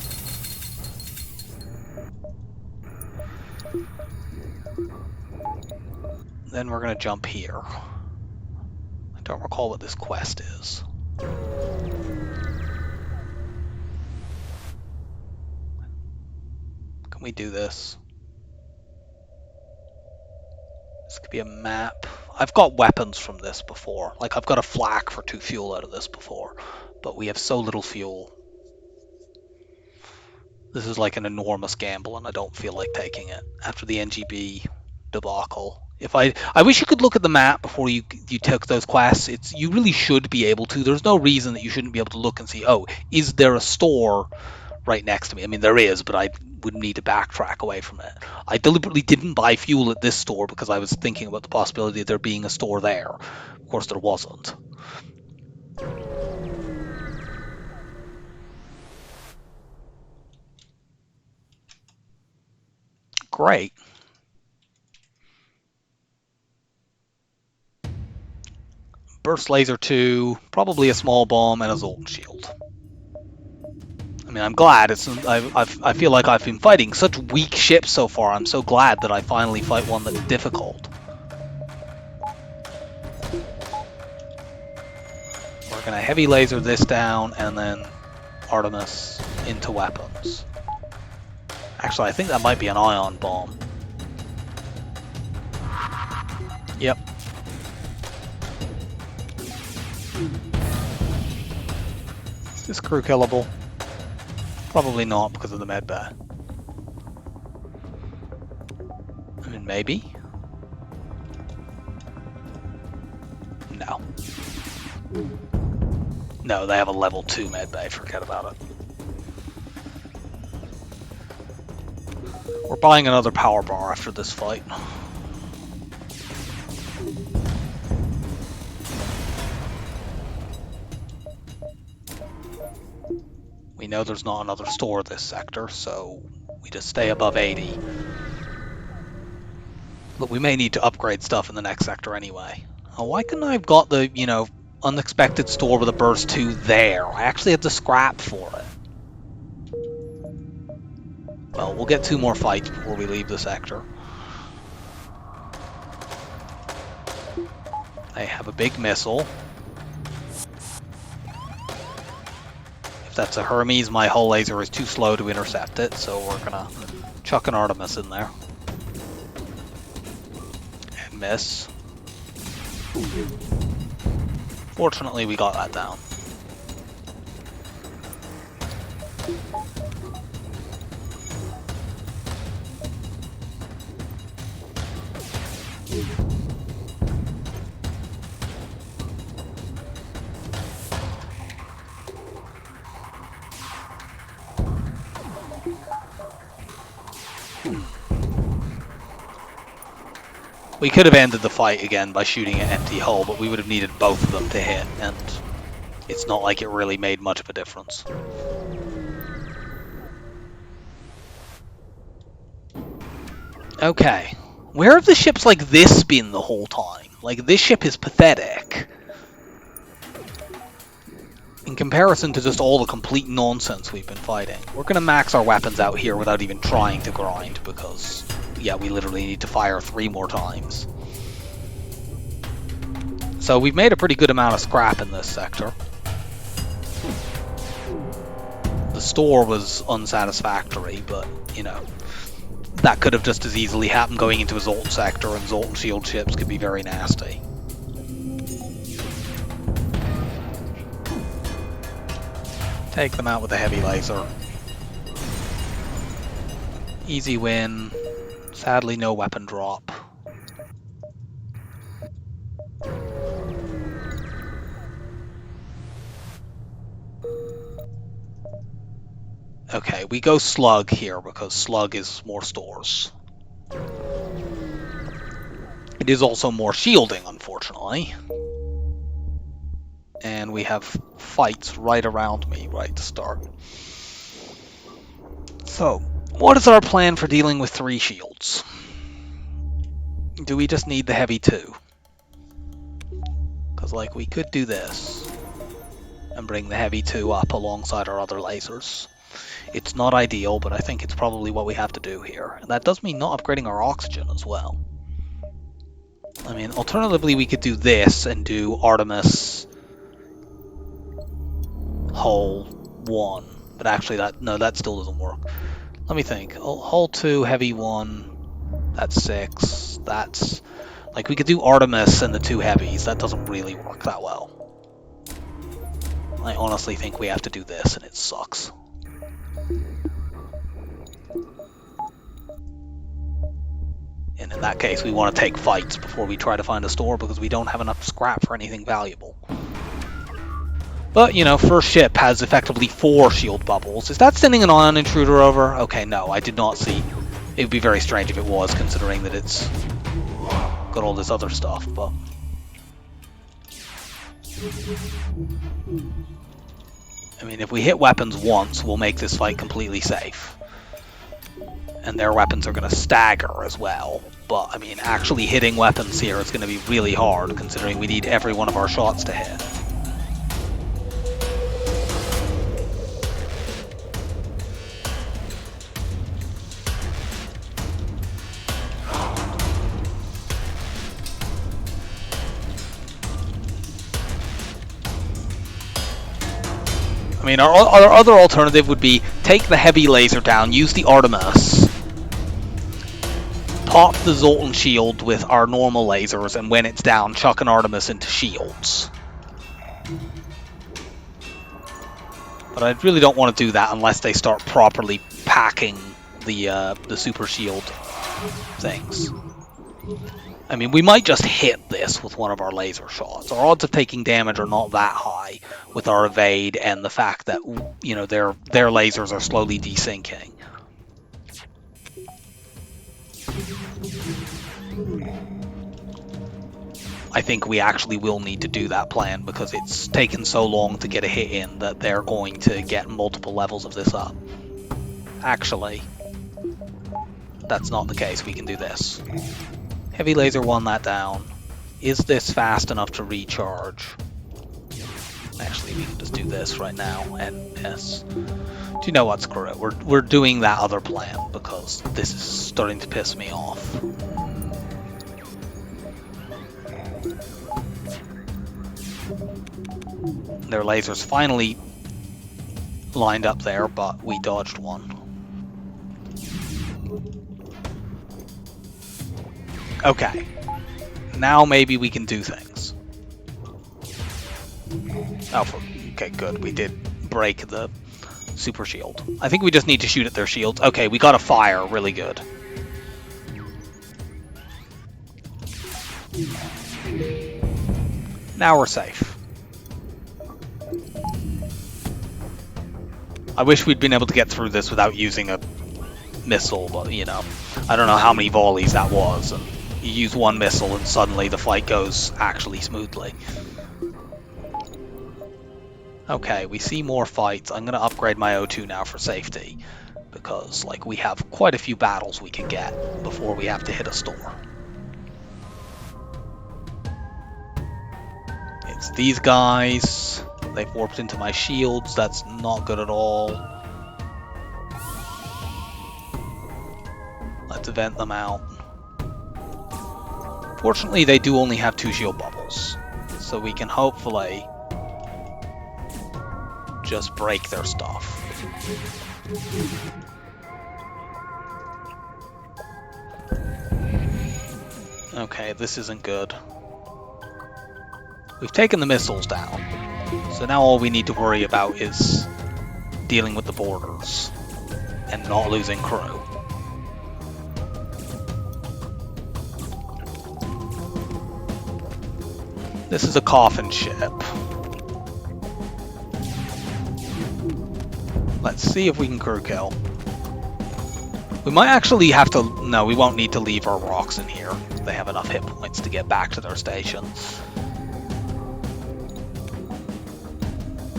Then we're going to jump here. I don't recall what this quest is. Can we do this? This could be a map. I've got weapons from this before. Like, I've got a flak for 2 fuel out of this before. But we have so little fuel. This is like an enormous gamble, and I don't feel like taking it after the NGB debacle. I wish you could look at the map before you took those quests. You really should be able to. There's no reason that you shouldn't be able to look and see, oh, is there a store right next to me? I mean, there is, but I would need to backtrack away from it. I deliberately didn't buy fuel at this store because I was thinking about the possibility of there being a store there. Of course, there wasn't. Great. Burst laser 2, probably a small bomb, and a Zoltan shield. I mean, I'm glad. I feel like I've been fighting such weak ships so far. I'm so glad that I finally fight one that's difficult. We're going to heavy laser this down, and then Artemis into weapons. Actually, I think that might be an ion bomb. Yep. Is this crew killable? Probably not because of the med bay. I mean, maybe. No. No, they have a level 2 med bay. Forget about it. We're buying another power bar after this fight. We know there's not another store this sector, so we just stay above 80. But we may need to upgrade stuff in the next sector anyway. Oh, why couldn't I have got the, unexpected store with a burst 2 there? I actually had to scrap for it. Well, we'll get 2 more fights before we leave the sector. They have a big missile. If that's a Hermes, my hull laser is too slow to intercept it, so we're gonna chuck an Artemis in there. And miss. Fortunately, we got that down. We could have ended the fight again by shooting an empty hull, but we would have needed both of them to hit, and it's not like it really made much of a difference. Okay. Where have the ships like this been the whole time? Like, this ship is pathetic. In comparison to just all the complete nonsense we've been fighting. We're going to max our weapons out here without even trying to grind, because, yeah, we literally need to fire 3 more times. So we've made a pretty good amount of scrap in this sector. The store was unsatisfactory, but, that could have just as easily happened going into a Zoltan sector, and Zoltan shield ships could be very nasty. Take them out with a heavy laser. Easy win. Sadly, no weapon drop. Okay, we go slug here because slug is more stores. It is also more shielding, unfortunately. And we have fights right around me right to start. So, what is our plan for dealing with 3 shields? Do we just need the heavy 2? Because, we could do this and bring the heavy 2 up alongside our other lasers. It's not ideal, but I think it's probably what we have to do here. And that does mean not upgrading our oxygen as well. I mean, alternatively, we could do this and do Artemis hull 1. But actually, that still doesn't work. Let me think. Hull 2, heavy 1. That's 6. That's... Like, we could do Artemis and the 2 heavies. That doesn't really work that well. I honestly think we have to do this, and it sucks. And in that case, we want to take fights before we try to find a store, because we don't have enough scrap for anything valuable. But, you know, first ship has effectively 4 shield bubbles. Is that sending an ion intruder over? Okay, no, I did not see. It would be very strange if it was, considering that it's got all this other stuff, but... I mean, if we hit weapons once, we'll make this fight completely safe. And their weapons are going to stagger as well. But, I mean, actually hitting weapons here is going to be really hard, considering we need every one of our shots to hit. I mean, our other alternative would be take the heavy laser down, use the Artemis, pop the Zoltan shield with our normal lasers, and when it's down, chuck an Artemis into shields. But I really don't want to do that unless they start properly packing the super shield things. I mean, we might just hit this with one of our laser shots. Our odds of taking damage are not that high with our evade and the fact that, you know, their lasers are slowly desyncing. I think we actually will need to do that plan because it's taken so long to get a hit in that they're going to get multiple levels of this up. Actually, that's not the case. We can do this. Heavy laser won that down. Is this fast enough to recharge? Actually, we can just do this right now and yes. Do you know what? Screw it. We're doing that other plan because this is starting to piss me off. Their lasers finally lined up there, but we dodged one. Okay, now maybe we can do things. Okay, good. We did break the super shield. I think we just need to shoot at their shields. Okay, we got a fire. Really good. Now we're safe. I wish we'd been able to get through this without using a missile, but, you know, I don't know how many volleys that was. And you use one missile and suddenly the fight goes actually smoothly. Okay, we see more fights. I'm going to upgrade my O2 now for safety. Because, like, we have quite a few battles we can get before we have to hit a store. It's these guys. They've warped into my shields. That's not good at all. Let's vent them out. Fortunately, they do only have 2 shield bubbles, so we can hopefully just break their stuff. Okay, this isn't good. We've taken the missiles down, so now all we need to worry about is dealing with the borders and not losing crew. This is a coffin ship. Let's see if we can crew kill. We might actually have to... No, we won't need to leave our rocks in here. They have enough hit points to get back to their station.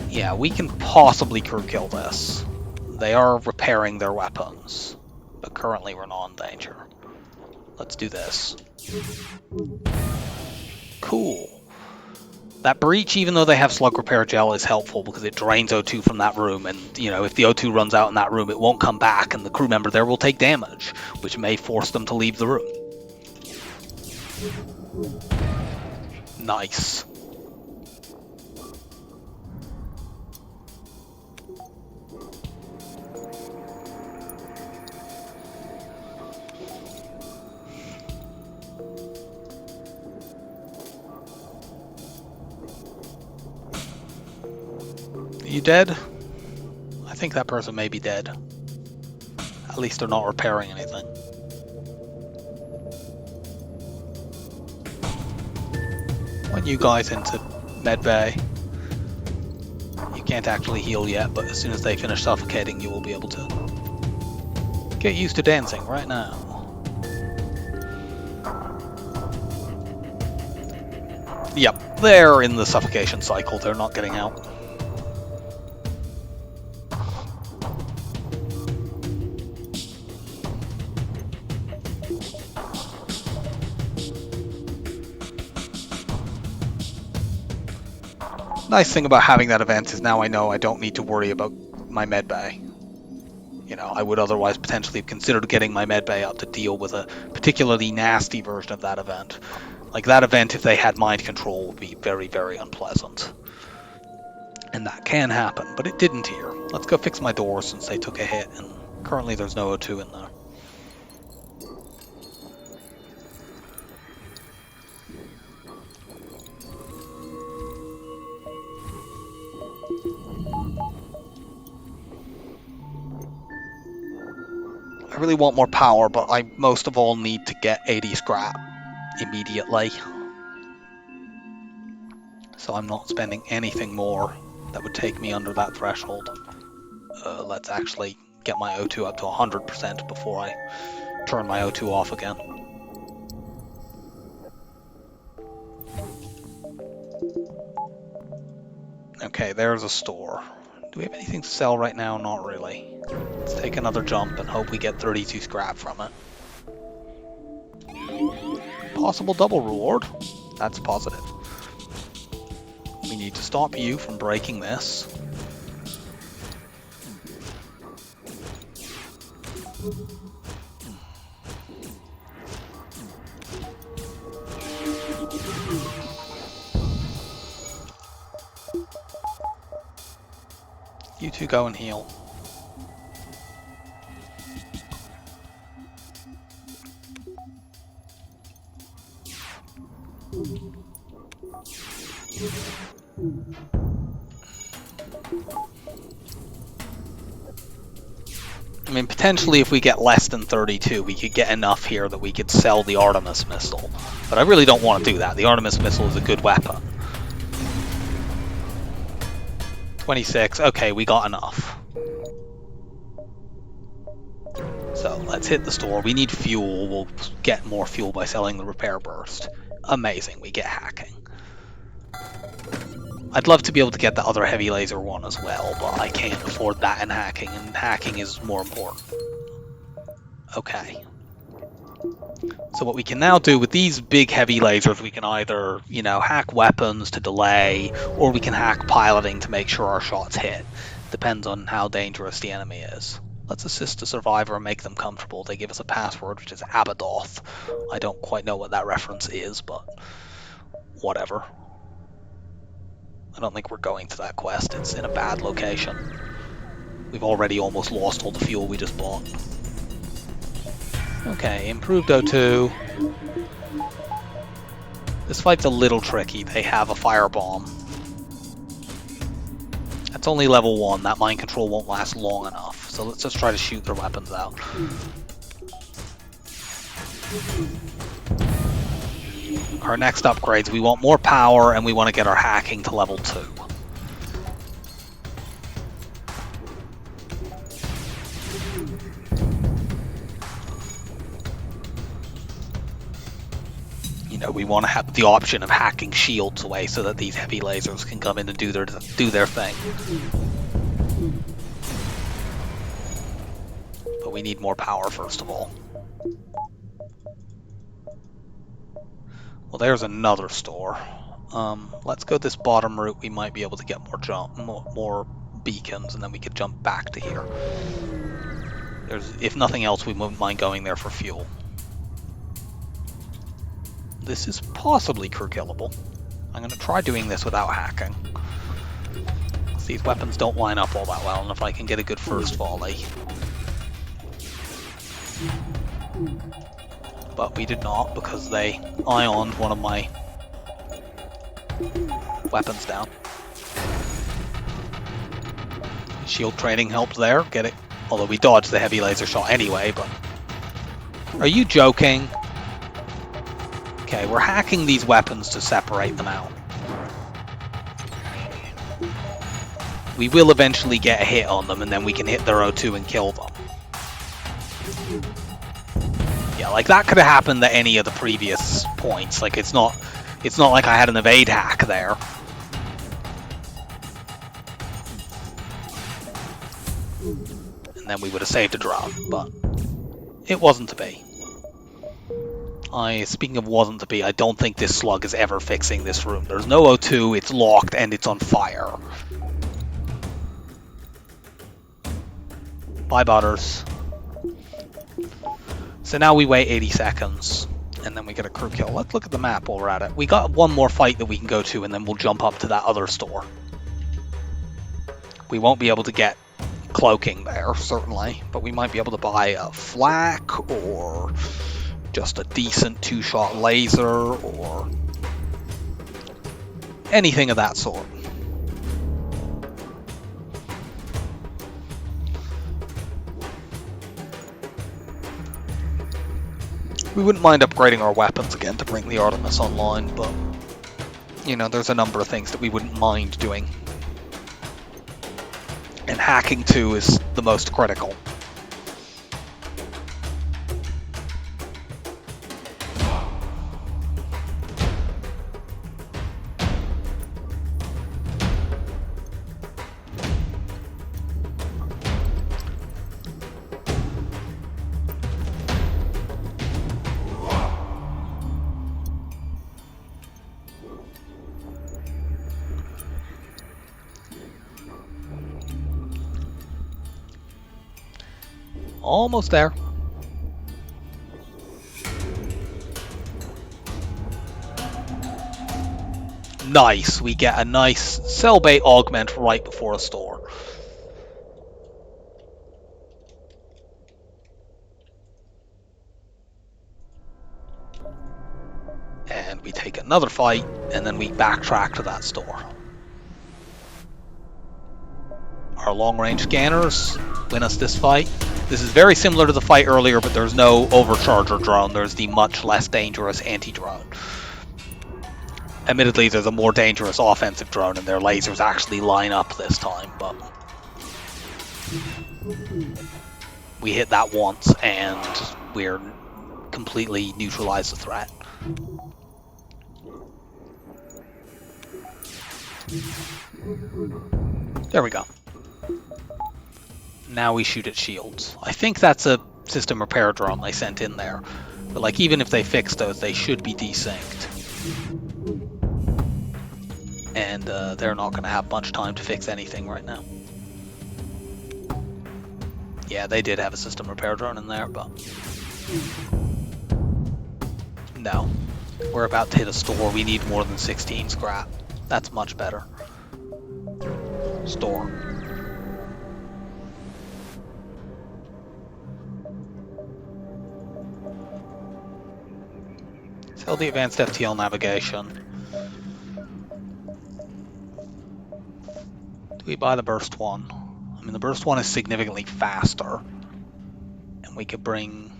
Yeah, we can possibly crew kill this. They are repairing their weapons, but currently we're not in danger. Let's do this. Cool. That breach, even though they have slug repair gel, is helpful because it drains O2 from that room, and, you know, if the O2 runs out in that room, it won't come back, and the crew member there will take damage, which may force them to leave the room. Nice. Are you dead? I think that person may be dead. At least they're not repairing anything. Want you guys into medbay. You can't actually heal yet, but as soon as they finish suffocating, you will be able to get used to dancing right now. Yep, they're in the suffocation cycle. They're not getting out. Nice thing about having that event is now I know I don't need to worry about my medbay. You know, I would otherwise potentially have considered getting my medbay up to deal with a particularly nasty version of that event. Like that event, if they had mind control, would be very, very unpleasant. And that can happen, but it didn't here. Let's go fix my doors since they took a hit, and currently there's no O2 in there. I really want more power, but I most of all need to get 80 scrap immediately. So I'm not spending anything more that would take me under that threshold. Let's actually get my O2 up to 100% before I turn my O2 off again. Okay, there's a store. Do we have anything to sell right now? Not really. Let's take another jump and hope we get 32 scrap from it. Possible double reward. That's positive. We need to stop you from breaking this. You two go and heal. I mean, potentially if we get less than 32, we could get enough here that we could sell the Artemis missile. But I really don't want to do that. The Artemis missile is a good weapon. 26, okay, we got enough. So let's hit the store. We need fuel. We'll get more fuel by selling the repair burst. Amazing, we get hacking. I'd love to be able to get the other heavy laser one as well, but I can't afford that in hacking, and hacking is more important. Okay. So what we can now do with these big heavy lasers, we can either, you know, hack weapons to delay, or we can hack piloting to make sure our shots hit. Depends on how dangerous the enemy is. Let's assist the survivor and make them comfortable. They give us a password, which is Abadoth. I don't quite know what that reference is, but whatever. I don't think we're going to that quest. It's in a bad location. We've already almost lost all the fuel we just bought. Okay, improved O2. This fight's a little tricky. They have a firebomb. That's only level 1. That mind control won't last long enough. So let's just try to shoot their weapons out. Our next upgrades, we want more power and we want to get our hacking to level 2. You know, we want to have the option of hacking shields away so that these heavy lasers can come in and do their thing. But we need more power first of all. Well, there's another store. Let's go this bottom route. We might be able to get more beacons, and then we could jump back to here. If nothing else, we wouldn't mind going there for fuel. This is possibly crew killable. I'm going to try doing this without hacking. These weapons don't line up all that well, and if I can get a good first volley. But we did not, because they ioned one of my weapons down. Shield training helped there, get it. Although we dodged the heavy laser shot anyway, but... Are you joking? Okay, we're hacking these weapons to separate them out. We will eventually get a hit on them, and then we can hit their O2 and kill them. Yeah, like that could have happened at any of the previous points. Like it's not like I had an evade hack there. And then we would have saved a drone, but it wasn't to be. Speaking of wasn't to be, I don't think this slug is ever fixing this room. There's no O2, it's locked, and it's on fire. Bye, Butters. So now we wait 80 seconds, and then we get a crew kill. Let's look at the map while we're at it. We got one more fight that we can go to, and then we'll jump up to that other store. We won't be able to get cloaking there, certainly, but we might be able to buy a flak, or just a decent 2-shot laser, or anything of that sort. We wouldn't mind upgrading our weapons again to bring the Artemis online, but, you know, there's a number of things that we wouldn't mind doing. And hacking too is the most critical. Almost there. Nice, we get a nice cell bait augment right before a store. And we take another fight, and then we backtrack to that store. Our long-range scanners win us this fight. This is very similar to the fight earlier, but there's no overcharger drone. There's the much less dangerous anti-drone. Admittedly, there's a more dangerous offensive drone, and their lasers actually line up this time, but we hit that once, and we're completely neutralized the threat. There we go. Now we shoot at shields. I think that's a system repair drone they sent in there. But like, even if they fix those, they should be desynced. And they're not going to have much time to fix anything right now. Yeah, they did have a system repair drone in there, but no. We're about to hit a store. We need more than 16 scrap. That's much better. Store. Sell the advanced FTL navigation. Do we buy the burst one? I mean, the burst one is significantly faster. And we could bring...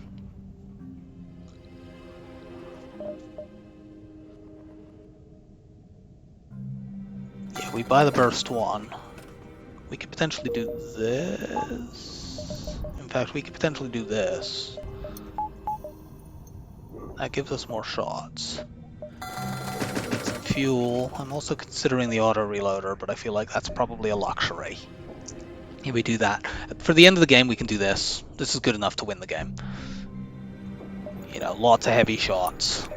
Yeah, we buy the burst one. We could potentially do this. In fact, we could potentially do this. That gives us more shots. Need some fuel. I'm also considering the auto reloader, but I feel like that's probably a luxury. Yeah, we do that. For the end of the game, we can do this. This is good enough to win the game. You know, lots of heavy shots.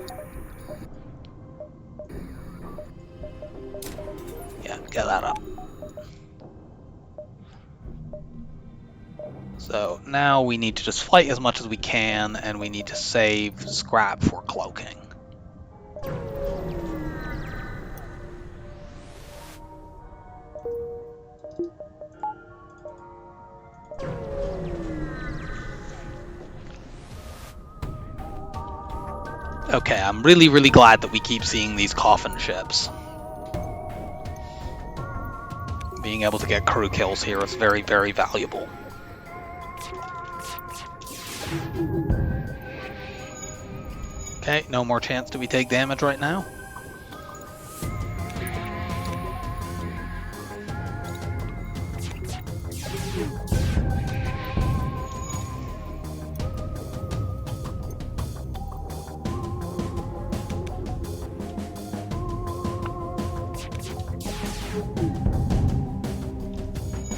Yeah, get that up. So now we need to just fight as much as we can, and we need to save scrap for cloaking. Okay, I'm really, really glad that we keep seeing these coffin ships. Being able to get crew kills here is very, very valuable. Okay, no more chance do we take damage right now.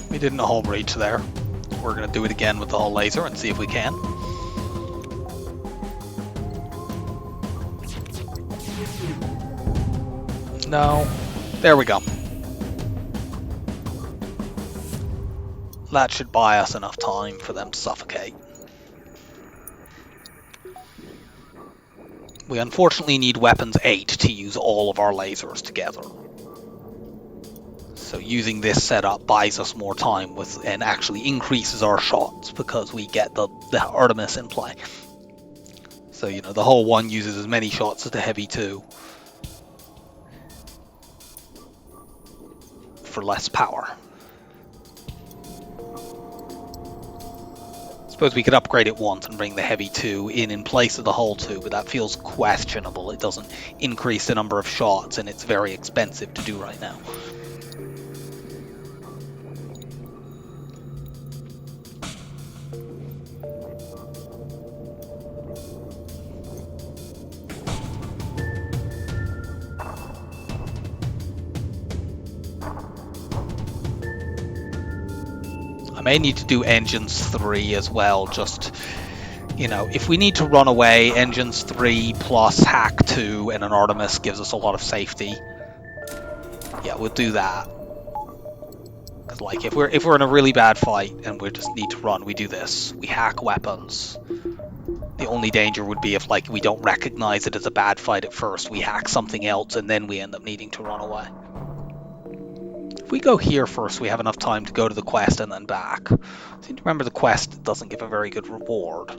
We didn't a hull breach there. We're going to do it again with the hull laser and see if we can. No. There we go. That should buy us enough time for them to suffocate. We unfortunately need weapons 8 to use all of our lasers together. So using this setup buys us more time and actually increases our shots because we get the Artemis in play. So, you know, the hull 1 uses as many shots as the Heavy 2 for less power. Suppose we could upgrade it once and bring the Heavy 2 in place of the hull 2, but that feels questionable. It doesn't increase the number of shots, and it's very expensive to do right now. I may need to do engines 3 as well, just, you know, if we need to run away, engines 3 plus hack 2 and an Artemis gives us a lot of safety. Yeah, we'll do that. Because, like, if we're in a really bad fight and we just need to run, we do this. We hack weapons. The only danger would be if, like, we don't recognize it as a bad fight at first. We hack something else and then we end up needing to run away. If we go here first, we have enough time to go to the quest and then back. I seem to remember the quest doesn't give a very good reward.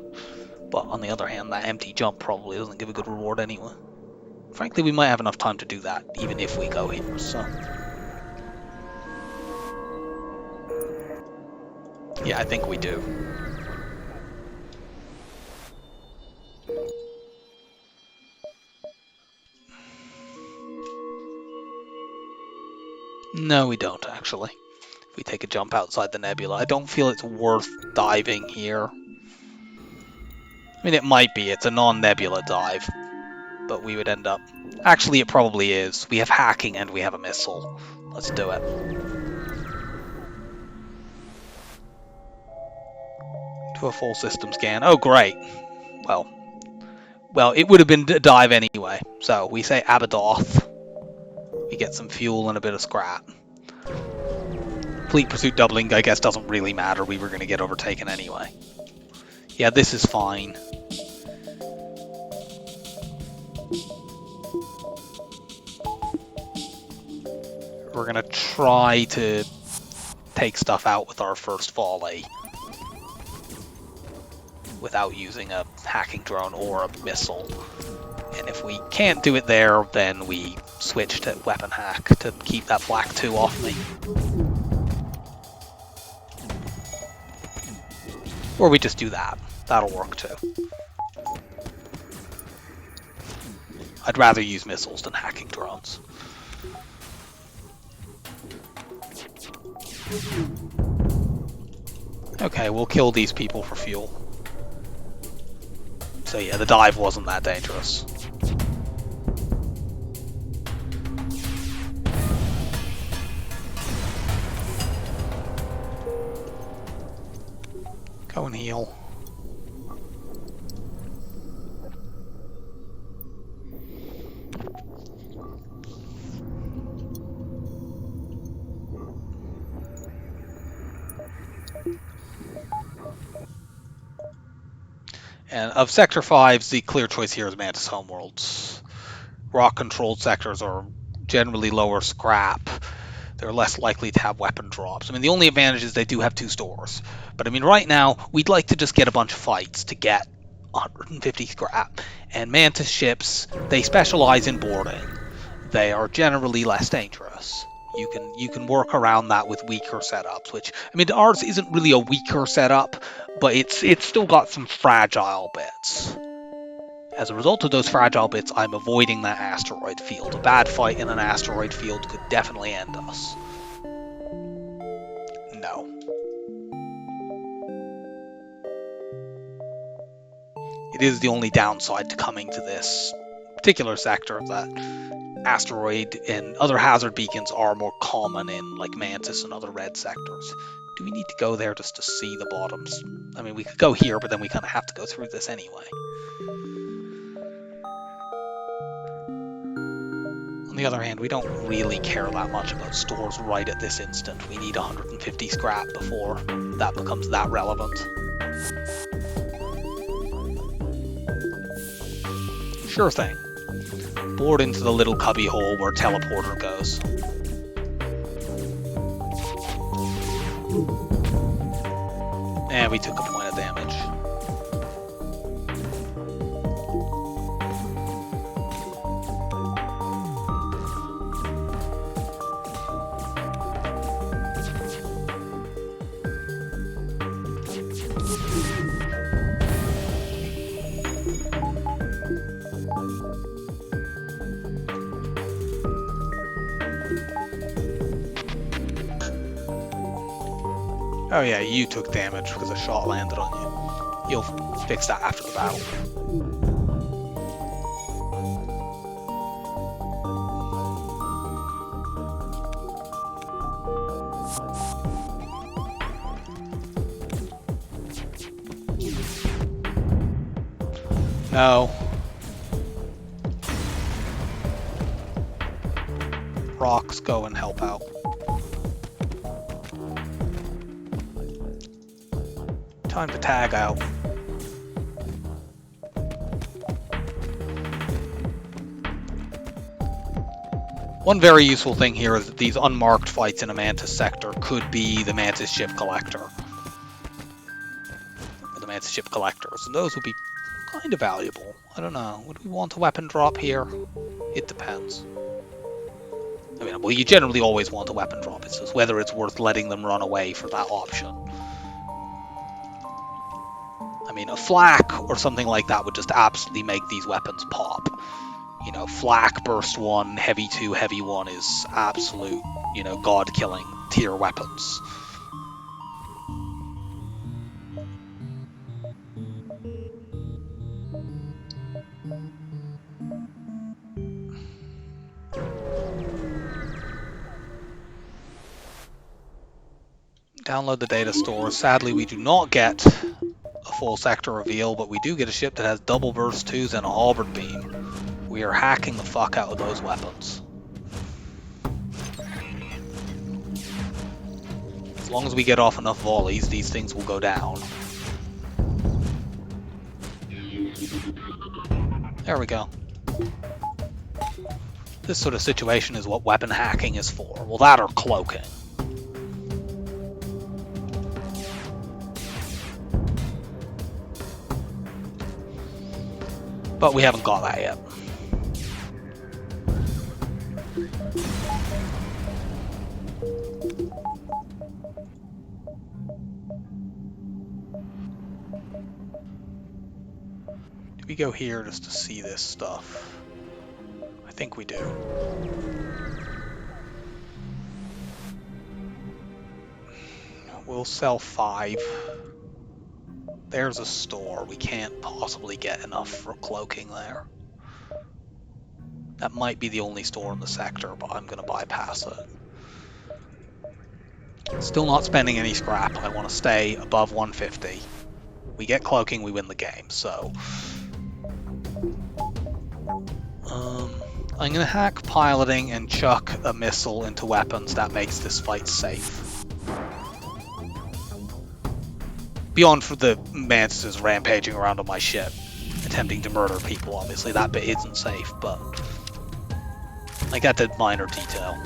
But on the other hand, that empty jump probably doesn't give a good reward anyway. Frankly, we might have enough time to do that, even if we go here, so... Yeah, I think we do. No, we don't, actually. If we take a jump outside the nebula, I don't feel it's worth diving here. I mean, it might be. It's a non-nebula dive. But we would end up... Actually, it probably is. We have hacking and we have a missile. Let's do it. Do a full system scan. Oh, great. Well, it would have been a dive anyway. So, we say Abadoth. We get some fuel and a bit of scrap. Fleet pursuit doubling, I guess, doesn't really matter. We were going to get overtaken anyway. Yeah, this is fine. We're going to try to take stuff out with our first volley without using a hacking drone or a missile. And if we can't do it there, then we switch to weapon hack to keep that flak 2 off me. Or we just do that. That'll work too. I'd rather use missiles than hacking drones. Okay, we'll kill these people for fuel. So yeah, the dive wasn't that dangerous. Go and heal. And of Sector 5s, the clear choice here is Mantis Homeworlds. Rock-controlled sectors are generally lower scrap. They're less likely to have weapon drops. I mean, the only advantage is they do have 2 stores. But I mean, right now, we'd like to just get a bunch of fights to get 150 scrap. And Mantis ships, they specialize in boarding. They are generally less dangerous. You can work around that with weaker setups, which, I mean, ours isn't really a weaker setup, but it's still got some fragile bits. As a result of those fragile bits, I'm avoiding that asteroid field. A bad fight in an asteroid field could definitely end us. No. It is the only downside to coming to this particular sector, that asteroid and other hazard beacons are more common in like Mantis and other red sectors. Do we need to go there just to see the bottoms? I mean, we could go here, but then we kind of have to go through this anyway. On the other hand, we don't really care that much about stores right at this instant. We need 150 scrap before that becomes that relevant. Sure thing. Board into the little cubby hole where teleporter goes. And we took a point of damage. Oh yeah, you took damage because a shot landed on you. You'll fix that after the battle. No. Rocks, go and help out. Time to tag out. One very useful thing here is that these unmarked fights in a Mantis sector could be the Mantis ship collector. Or the Mantis ship collectors, and those would be kind of valuable. I don't know, would we want a weapon drop here? It depends. I mean, well, you generally always want a weapon drop, it's just whether it's worth letting them run away for that option. I mean, a flak or something like that would just absolutely make these weapons pop. You know, flak, burst 1, heavy 2, heavy 1 is absolute, you know, god-killing tier weapons. Download the data store. Sadly, we do not get a full sector reveal, but we do get a ship that has double burst 2s and a halberd beam. We are hacking the fuck out of those weapons. As long as we get off enough volleys, these things will go down. There we go. This sort of situation is what weapon hacking is for. Well, that or cloaking. But we haven't got that yet. Do we go here just to see this stuff? I think we do. We'll sell 5. There's a store. We can't possibly get enough for cloaking there. That might be the only store in the sector, but I'm going to bypass it. Still not spending any scrap. I want to stay above 150. We get cloaking, we win the game, so... I'm going to hack piloting and chuck a missile into weapons. That makes this fight safe. Beyond for the Mantises rampaging around on my ship, attempting to murder people, obviously that bit isn't safe, but like that's a minor detail.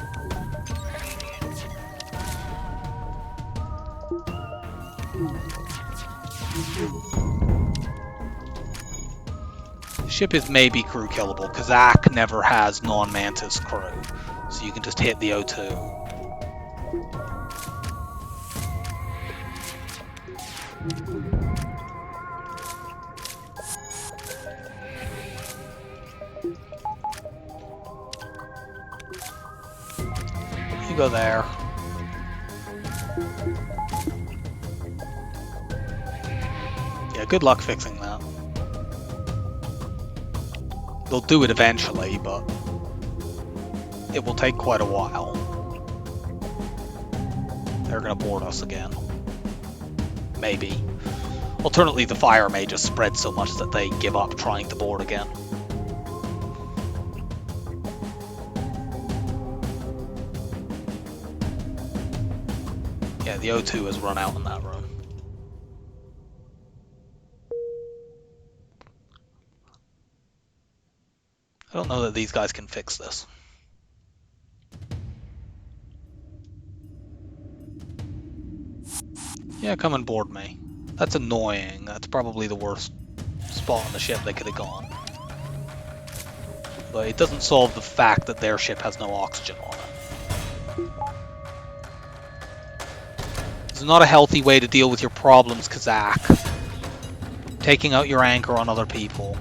Ship is maybe crew killable. Kazakh never has non-Mantis crew, so you can just hit the O2. You go there. Yeah, good luck fixing that. They'll do it eventually, but it will take quite a while. They're gonna board us again. Maybe. Alternately, the fire may just spread so much that they give up trying to board again. Yeah, the O2 has run out in that room. I don't know that these guys can fix this. Yeah, come and board me. That's annoying. That's probably the worst spot on the ship they could have gone. But it doesn't solve the fact that their ship has no oxygen on it. It's not a healthy way to deal with your problems, Kazakh. Taking out your anchor on other people.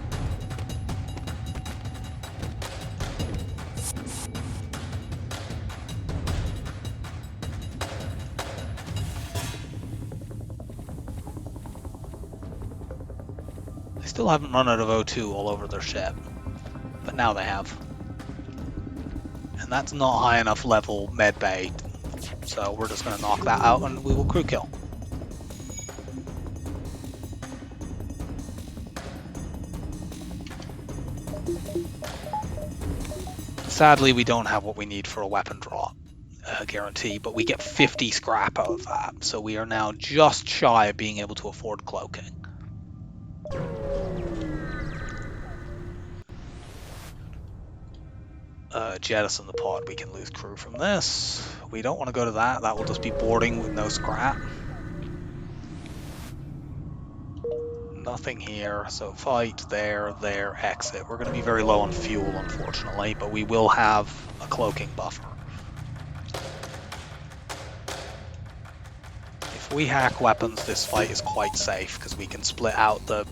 They still haven't run out of O2 all over their ship, but now they have. And that's not high enough level medbay, so we're just going to knock that out and we will crew kill. Sadly, we don't have what we need for a weapon drop guarantee, but we get 50 scrap out of that, so we are now just shy of being able to afford cloaking. Jettison the pod, we can lose crew from this. We don't want to go to that, that will just be boarding with no scrap. Nothing here, so fight, there, exit. We're going to be very low on fuel, unfortunately, but we will have a cloaking buffer. If we hack weapons, this fight is quite safe, because we can split out the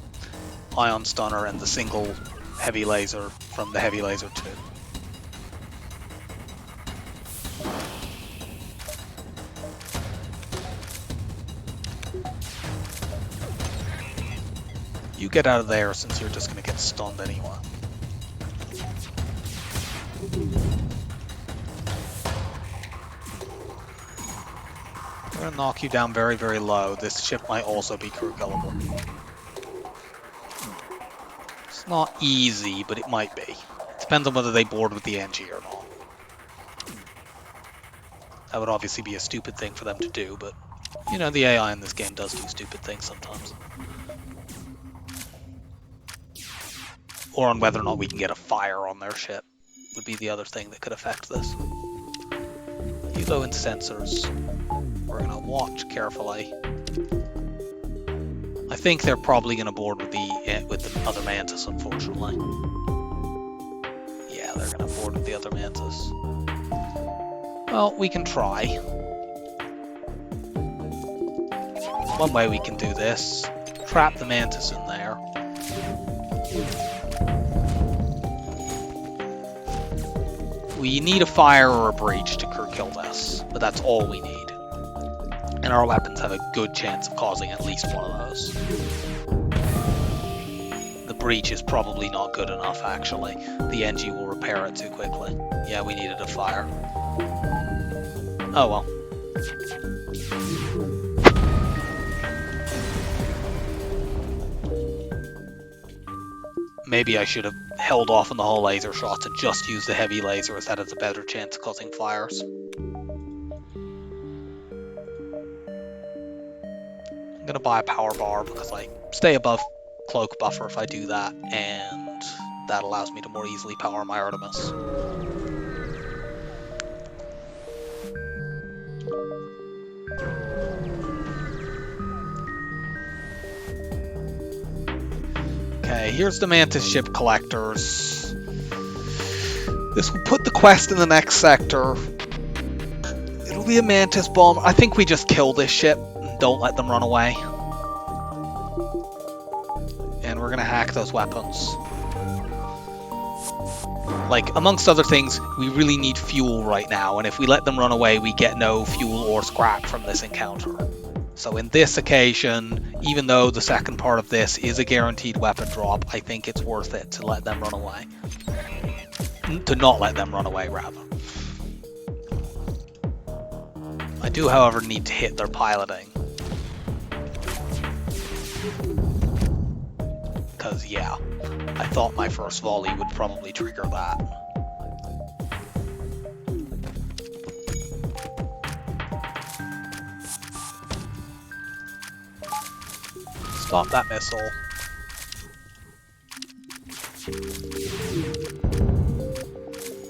ion stunner and the single heavy laser from the heavy laser 2. You get out of there since you're just going to get stunned anyway. I'm going to knock you down very, very low. This ship might also be crew killable. It's not easy, but it might be. It depends on whether they board with the NG or not. That would obviously be a stupid thing for them to do, but you know, the AI in this game does do stupid things sometimes. Or on whether or not we can get a fire on their ship would be the other thing that could affect this. You go into sensors. We're going to watch carefully. I think they're probably going to board with the other Mantis, unfortunately. Yeah, they're going to board with the other Mantis. Well, we can try. One way we can do this. Trap the Mantis in there. We need a fire or a breach to crew kill this, but that's all we need. And our weapons have a good chance of causing at least one of those. The breach is probably not good enough, actually. The NG will repair it too quickly. Yeah, we needed a fire. Oh well. Maybe I should have held off on the whole laser shots and just used the heavy laser, as that has a better chance of causing fires. I'm gonna buy a power bar because I stay above cloak buffer if I do that, and that allows me to more easily power my Artemis. Okay, Okay, here's the Mantis ship collectors. This will put the quest in the next sector. It'll be a Mantis bomb. I think we just kill this ship and don't let them run away. And we're gonna hack those weapons. Like, amongst other things, we really need fuel right now, and if we let them run away, we get no fuel or scrap from this encounter. So in this occasion, even though the second part of this is a guaranteed weapon drop, I think it's worth it to let them run away. To not let them run away, rather. I do, however, need to hit their piloting. Because, yeah, I thought my first volley would probably trigger that. Stop that missile.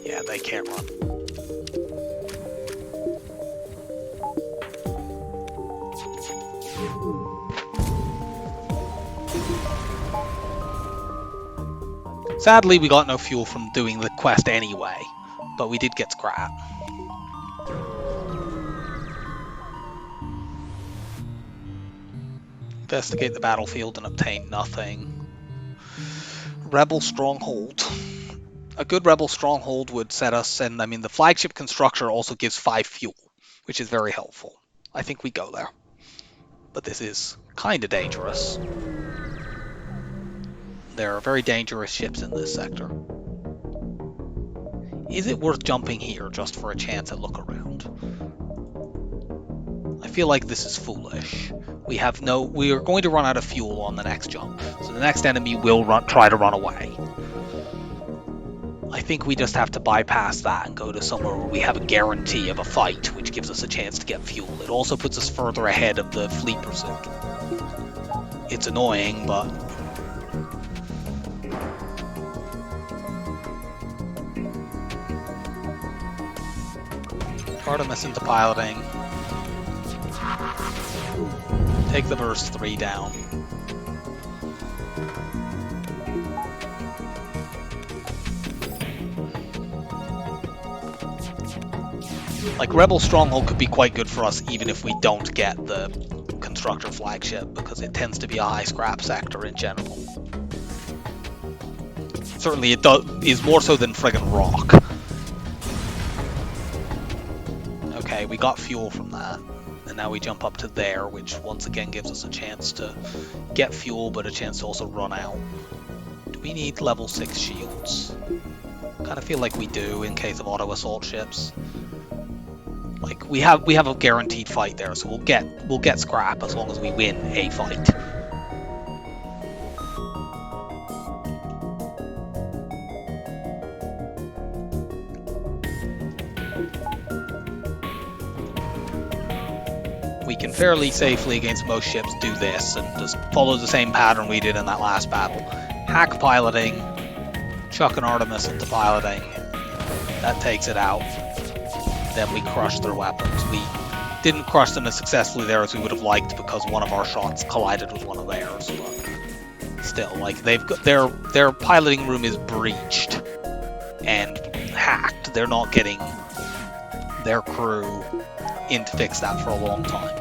Yeah, they can't run. Sadly, we got no fuel from doing the quest anyway, but we did get scrap. Investigate the battlefield and obtain nothing. Rebel stronghold. A good rebel stronghold would set us, and I mean the flagship constructor also gives 5 fuel, which is very helpful. I think we go there. But this is kinda dangerous. There are very dangerous ships in this sector. Is it worth jumping here just for a chance at look around? I feel like this is foolish. We are going to run out of fuel on the next jump, so the next enemy will try to run away. I think we just have to bypass that and go to somewhere where we have a guarantee of a fight, which gives us a chance to get fuel. It also puts us further ahead of the fleet pursuit. It's annoying, but Artemis into piloting. Take the burst 3 down. Like, Rebel Stronghold could be quite good for us even if we don't get the Constructor flagship, because it tends to be a high scrap sector in general. Certainly it is more so than friggin' Rock. Okay, we got fuel from that. And now we jump up to there, which once again gives us a chance to get fuel, but a chance to also run out. Do we need level 6 shields? Kind of feel like we do in case of auto assault ships. Like, we have a guaranteed fight there, so we'll get scrap as long as we win a fight. We can fairly safely against most ships do this and just follow the same pattern we did in that last battle. Hack piloting, chuck an Artemis into piloting, that takes it out. Then we crush their weapons. We didn't crush them as successfully there as we would have liked because one of our shots collided with one of theirs, but still, like, they've got their piloting room is breached and hacked. They're not getting their crew in to fix that for a long time.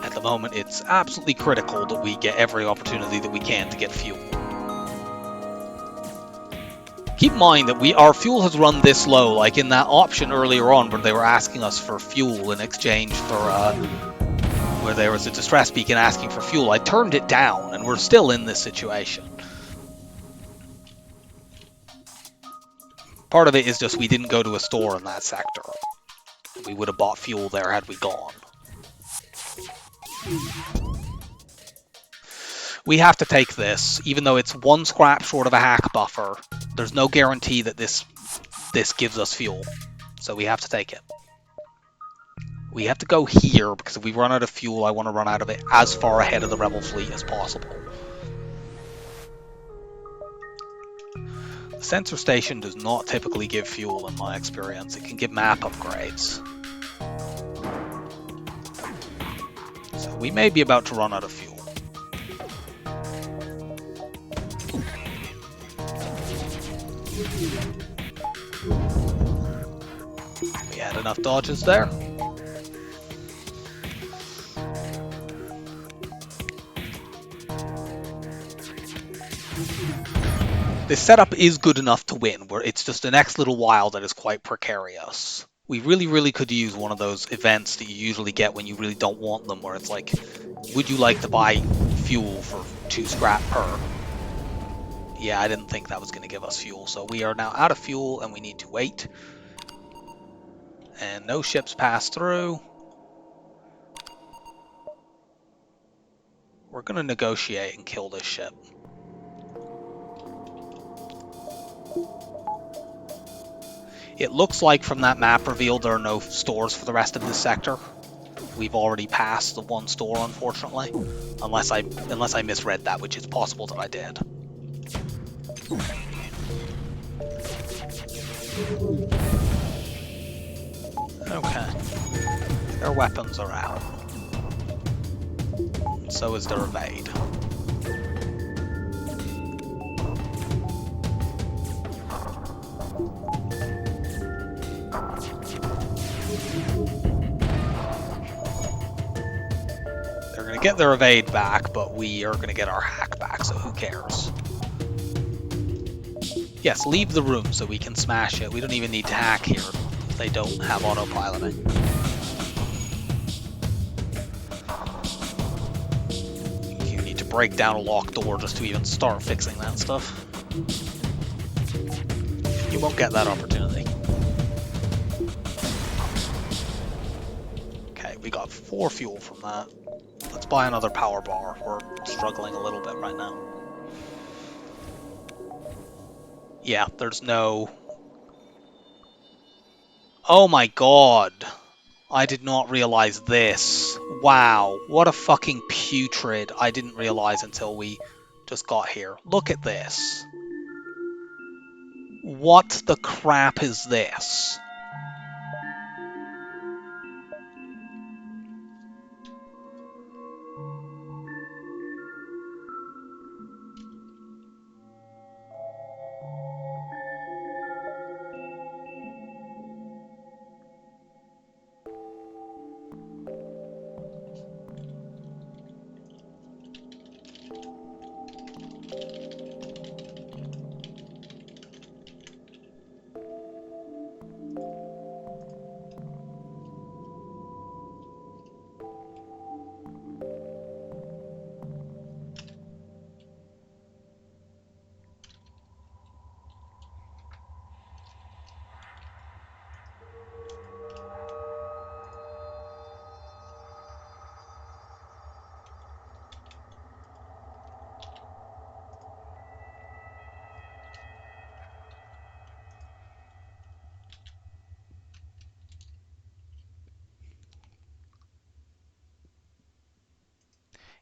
At the moment, it's absolutely critical that we get every opportunity that we can to get fuel. Keep in mind that our fuel has run this low, like in that option earlier on where they were asking us for fuel in exchange for where there was a distress beacon asking for fuel. I turned it down and we're still in this situation. Part of it is just we didn't go to a store in that sector. We would have bought fuel there had we gone. We have to take this, even though it's 1 scrap short of a hack buffer. There's no guarantee that this gives us fuel, so we have to take it. We have to go here, because if we run out of fuel, I want to run out of it as far ahead of the Rebel fleet as possible. The sensor station does not typically give fuel in my experience. It can give map upgrades. We may be about to run out of fuel. We had enough dodges there. This setup is good enough to win, where it's just the next little while that is quite precarious. We really could use one of those events that you usually get when you really don't want them, where it's like, would you like to buy fuel for 2 scrap per? Yeah, I didn't think that was going to give us fuel, so we are now out of fuel and we need to wait. And no ships pass through. We're going to negotiate and kill this ship. It looks like from that map reveal there are no stores for the rest of this sector. We've already passed the one store, unfortunately. Unless I misread that, which is possible that I did. Okay. Their weapons are out. So is their evade. They're going to get their evade back, but we are going to get our hack back, so who cares? Yes, leave the room so we can smash it. We don't even need to hack here. They don't have autopiloting. You need to break down a locked door just to even start fixing that stuff. You won't get that opportunity. Okay, we got 4 fuel from that. Let's buy another power bar. We're struggling a little bit right now. Yeah, there's no... Oh my god! I did not realize this. Wow, what a fucking putrid. I didn't realize until we just got here. Look at this. What the crap is this?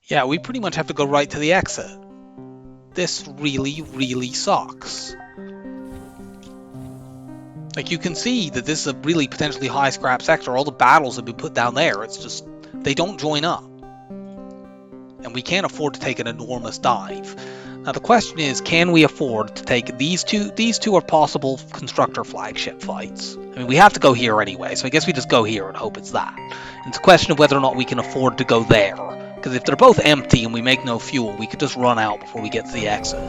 Yeah, we pretty much have to go right to the exit. This really sucks. Like, you can see that this is a really potentially high scrap sector. All the battles have been put down there. It's just, they don't join up. And we can't afford to take an enormous dive. Now the question is, can we afford to take these two? These two are possible constructor flagship fights. I mean, we have to go here anyway, so I guess we just go here and hope it's that. And it's a question of whether or not we can afford to go there. Because if they're both empty and we make no fuel, we could just run out before we get to the exit.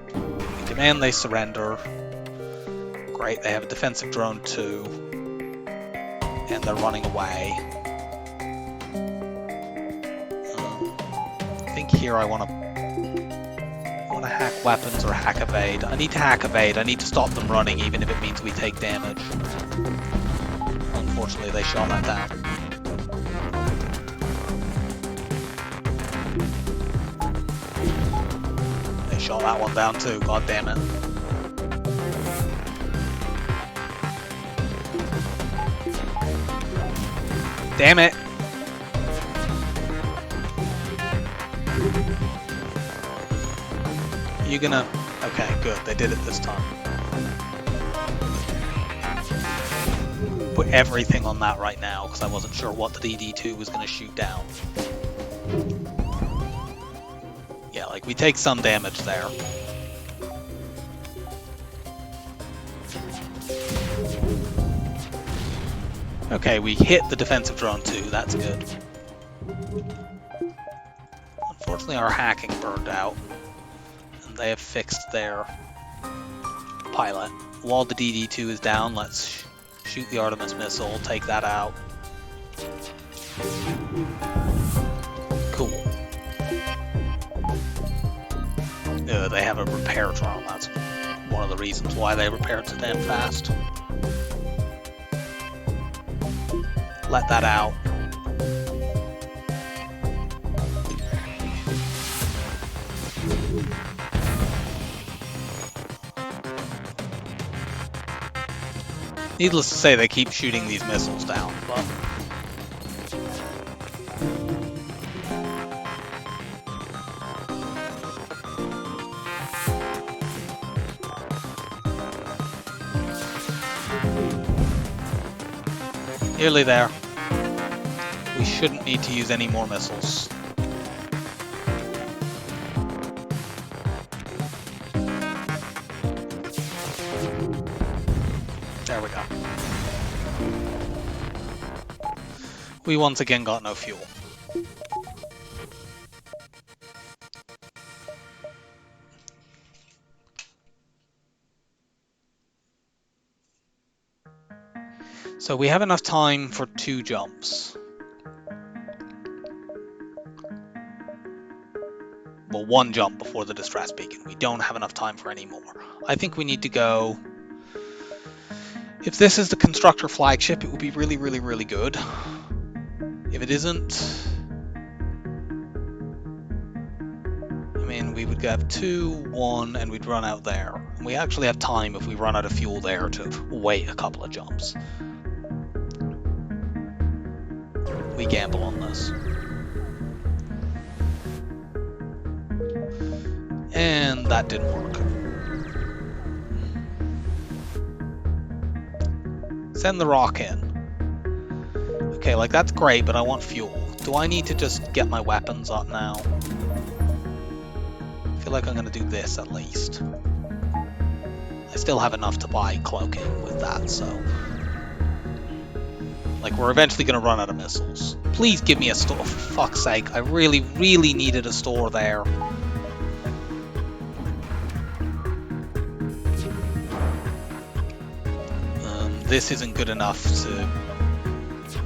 We demand they surrender. Great, they have a defensive drone too. And they're running away. I think here I want to hack weapons or hack evade. I need to hack evade. I need to stop them running, even if it means we take damage. Unfortunately, they shot that down. They shot that one down too. God damn it. Damn it! You gonna... Okay, good. They did it this time. put everything on that right now because I wasn't sure what the DD2 was going to shoot down. Yeah, like we take some damage there. Okay, we hit the defensive drone too, that's good. Unfortunately our hacking burned out, and they have fixed their pilot. While the DD2 is down, let's shoot the Artemis missile, take that out. Cool. They have a repair drone, that's one of the reasons why they repaired so damn fast. Let that out. Needless to say, they keep shooting these missiles down, but... nearly there. We shouldn't need to use any more missiles. There we go. We once again got no fuel. So we have enough time for 2 jumps. Well, 1 jump before the distress beacon. We don't have enough time for any more. I think we need to go... If this is the constructor flagship, it would be really, really, really good. If it isn't... I mean, we would have 2, 1, and we'd run out there. And we actually have time if we run out of fuel there to wait a couple of jumps. We gamble on this. And that didn't work. Send the rock in. Okay, like that's great, but I want fuel. Do I need to just get my weapons up now? I feel like I'm gonna do this at least. I still have enough to buy cloaking with that, so... Like, we're eventually gonna run out of missiles. Please give me a store, for fuck's sake. I really, really needed a store there. This isn't good enough to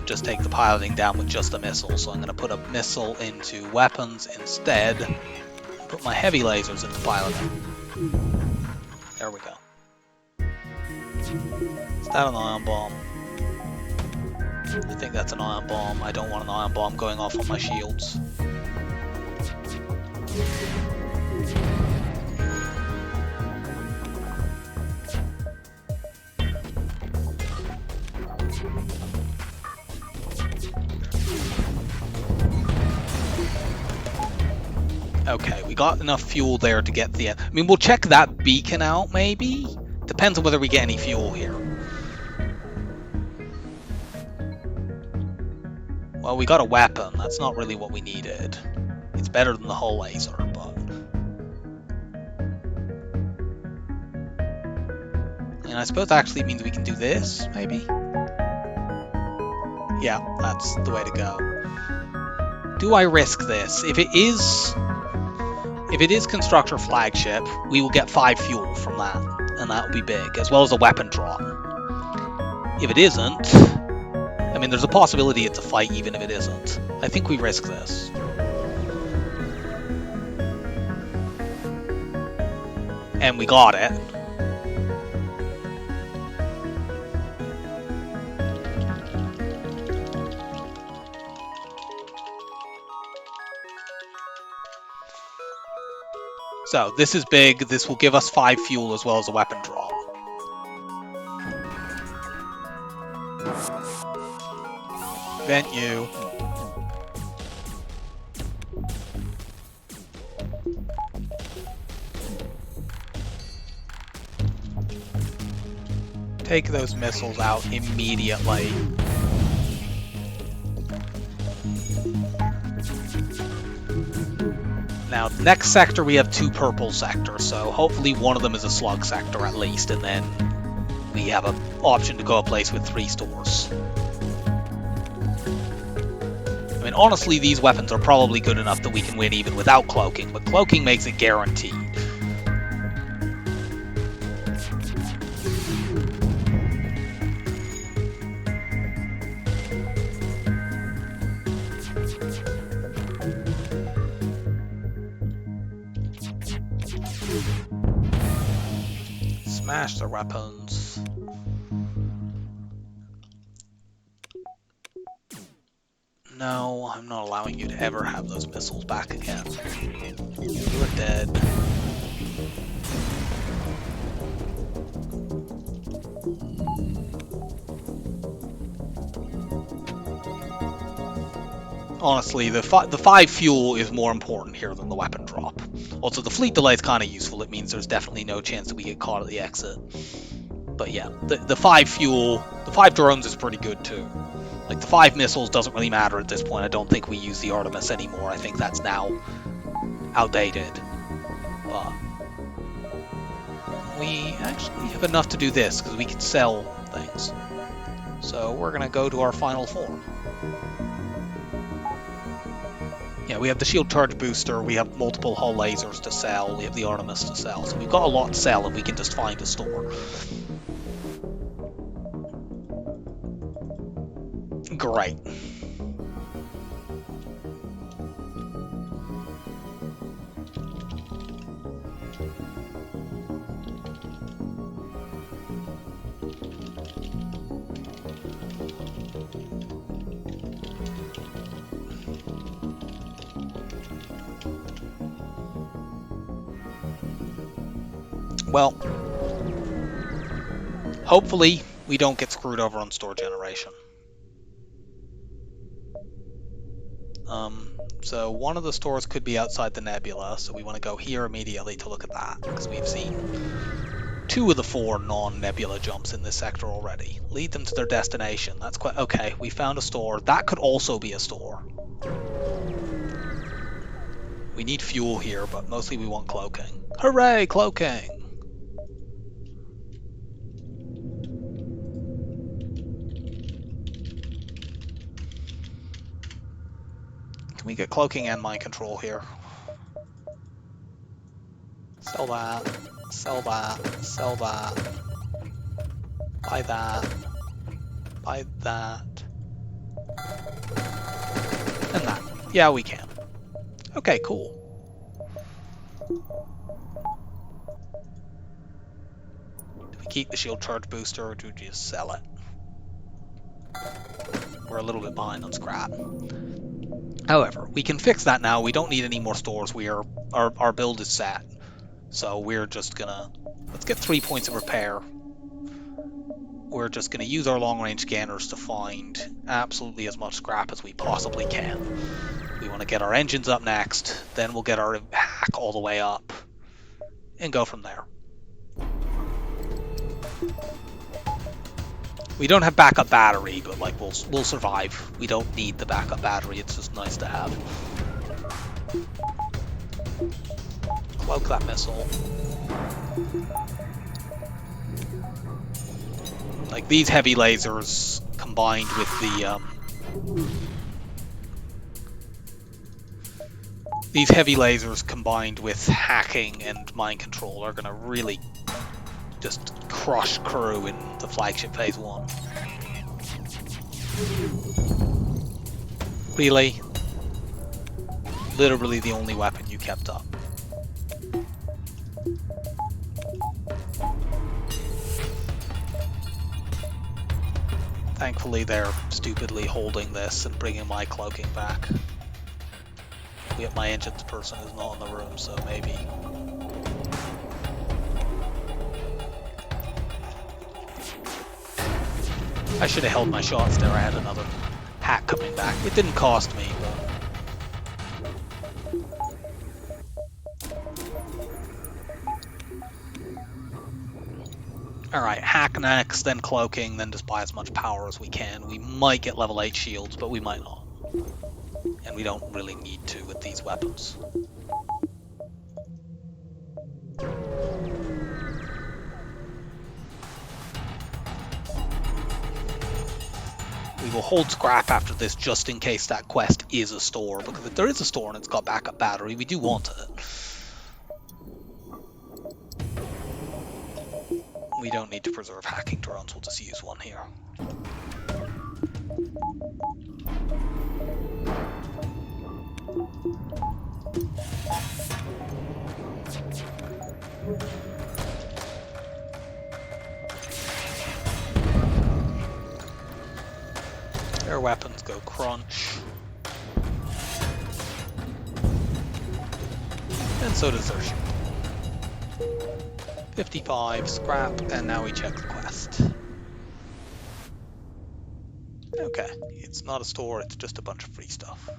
just take the piloting down with just a missile, so I'm going to put a missile into weapons instead. Put my heavy lasers into piloting. There we go. Is that an ion bomb? I think that's an ion bomb. I don't want an ion bomb going off on my shields. Okay, we got enough fuel there to get the... I mean, we'll check that beacon out, maybe? Depends on whether we get any fuel here. Well, we got a weapon. That's not really what we needed. It's better than the hull laser, but... And I suppose actually it means we can do this, maybe? Yeah, that's the way to go. Do I risk this? If it is constructor flagship, we will get 5 fuel from that, and that will be big, as well as a weapon drop. If it isn't, I mean, there's a possibility it's a fight even if it isn't. I think we risk this. And we got it. So, this is big. This will give us 5 fuel as well as a weapon drop. Vent you. Take those missiles out immediately. Now, next sector we have 2 purple sectors, so hopefully one of them is a slug sector at least, and then we have an option to go a place with 3 stores. I mean, honestly, these weapons are probably good enough that we can win even without cloaking, but cloaking makes it guaranteed. Smash their weapons. No, I'm not allowing you to ever have those missiles back again. You are dead. Honestly, the 5 fuel is more important here than the weapon drop. Also, the fleet delay is kind of useful. It means there's definitely no chance that we get caught at the exit. But yeah, the 5 fuel, the 5 drones is pretty good too. Like, the 5 missiles doesn't really matter at this point. I don't think we use the Artemis anymore. I think that's now outdated. But we actually have enough to do this, because we can sell things. So we're going to go to our final form. Yeah, we have the shield charge booster, we have multiple hull lasers to sell, we have the Artemis to sell. So we've got a lot to sell if we can just find a store. Great. Well, hopefully we don't get screwed over on store generation. So one of the stores could be outside the nebula, so we want to go here immediately to look at that, because we've seen 2 of the 4 non-nebula jumps in this sector already. Lead them to their destination. That's quite okay. We found a store. That could also be a store. We need fuel here, but mostly we want cloaking. Hooray, cloaking! Can we get cloaking and mind control here? Sell that. Sell that. Sell that. Buy that. Buy that. And that. Yeah, we can. Okay, cool. Do we keep the shield charge booster, or do we just sell it? We're a little bit behind on scrap. However, we can fix that now. We don't need any more stores. Our build is set. So we're just gonna... Let's get 3 points of repair. We're just gonna use our long-range scanners to find absolutely as much scrap as we possibly can. We want to get our engines up next, then we'll get our hack all the way up, and go from there. We don't have backup battery, but like we'll survive. We don't need the backup battery, it's just nice to have. Cloak that missile. Like these heavy lasers combined with the these heavy lasers combined with hacking and mind control are gonna really just crush crew in the flagship phase 1. Really? Literally the only weapon you kept up. Thankfully they're stupidly holding this and bringing my cloaking back. Yet my engines person is not in the room, so maybe. I should have held my shots there. I had another hack coming back. It didn't cost me, but... Alright, hack next, then cloaking, then just buy as much power as we can. We might get level 8 shields, but we might not. And we don't really need to with these weapons. We will hold scrap after this just in case that quest is a store, because if there is a store and it's got backup battery, we do want it. We don't need to preserve hacking drones, we'll just use one here. Their weapons go crunch. And so does their ship. 55, scrap, and now we check the quest. Okay, it's not a store, it's just a bunch of free stuff.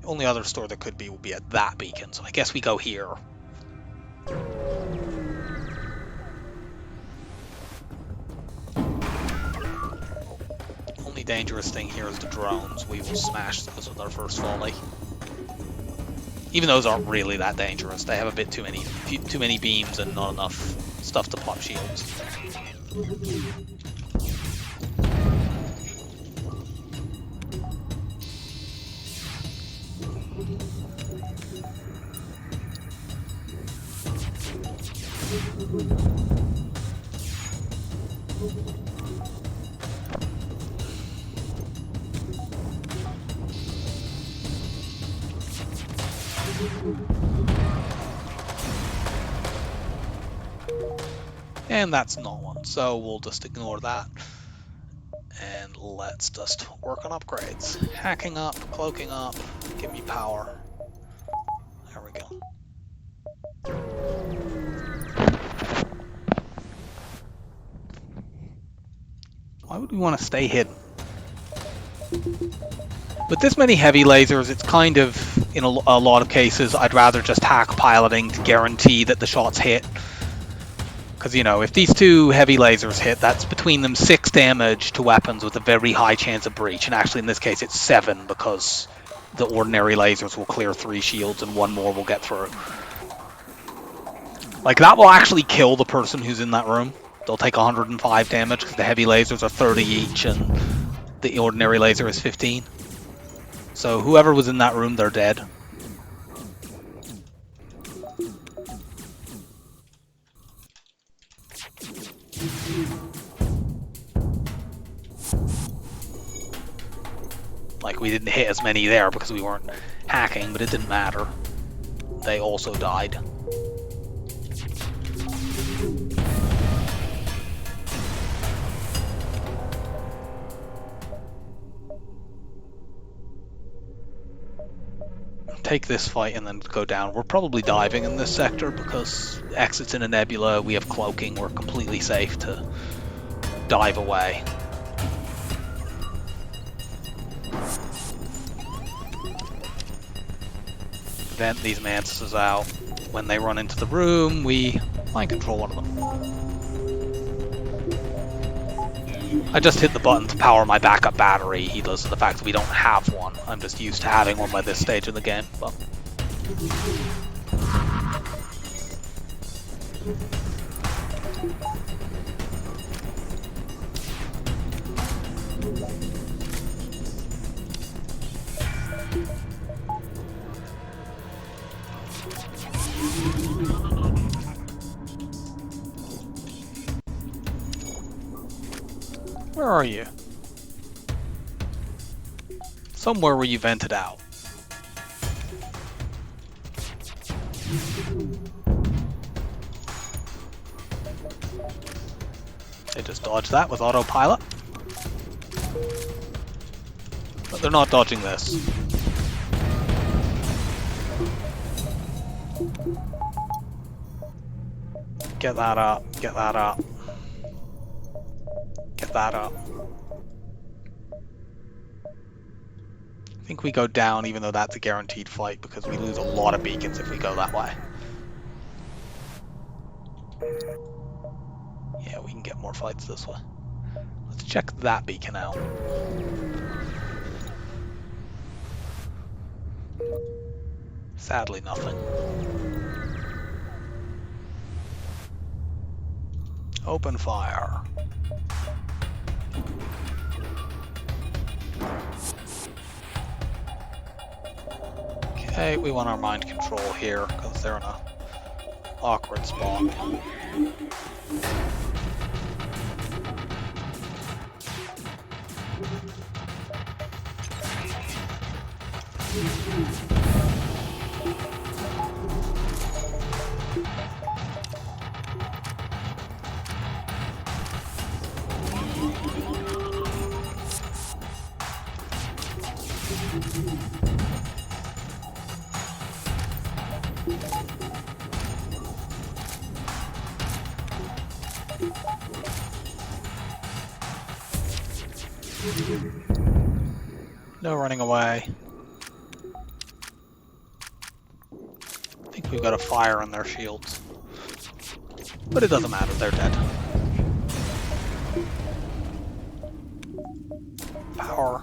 The only other store there could be would be at that beacon, so I guess we go here. Only dangerous thing here is the drones. We will smash those with our first volley. Even those aren't really that dangerous. They have a bit too many beams and not enough stuff to pop shields. And that's not one, so we'll just ignore that. And let's just work on upgrades. Hacking up, cloaking up, give me power. There we go. Why would we want to stay hidden? With this many heavy lasers, it's kind of, in a lot of cases, I'd rather just hack piloting to guarantee that the shots hit. Because, you know, if these two heavy lasers hit, that's between them 6 damage to weapons with a very high chance of breach. And actually, in this case, it's 7 because the ordinary lasers will clear 3 shields and 1 more will get through. Like, that will actually kill the person who's in that room. They'll take 105 damage because the heavy lasers are 30 each and the ordinary laser is 15. So whoever was in that room, they're dead. Like, we didn't hit as many there because we weren't hacking, but it didn't matter. They also died. Take this fight and then go down. We're probably diving in this sector because exit's in a nebula, we have cloaking, we're completely safe to dive away. Vent these mantises out. When they run into the room, we mind control one of them. I just hit the button to power my backup battery, heedless of the fact that we don't have one. I'm just used to having one by this stage of the game. But where are you? Somewhere where you vented out. They just dodged that with autopilot. But they're not dodging this. Get that up, get that up. Get that up. I think we go down even though that's a guaranteed fight because we lose a lot of beacons if we go that way. Yeah, we can get more fights this way. Let's check that beacon out. Sadly, nothing. Open fire. Okay, we want our mind control here because they're in a awkward spot. No running away. I think we've got a fire on their shields. But it doesn't matter, they're dead. Power.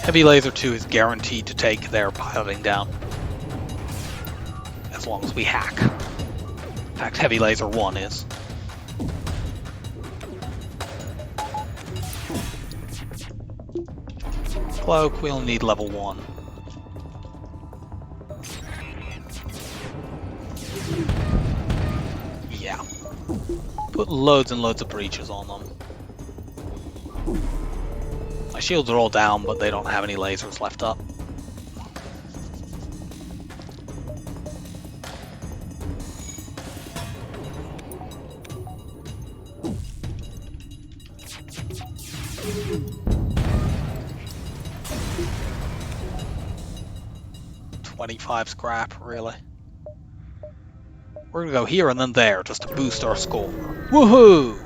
Heavy Laser 2 is guaranteed to take their piloting down. As long as we hack. In fact, Heavy Laser 1 is. Cloak, we only need level 1. Yeah. Put loads and loads of breaches on them. My shields are all down, but they don't have any lasers left up. $25 scrap, really. We're gonna go here and then there, just to boost our score. Woohoo!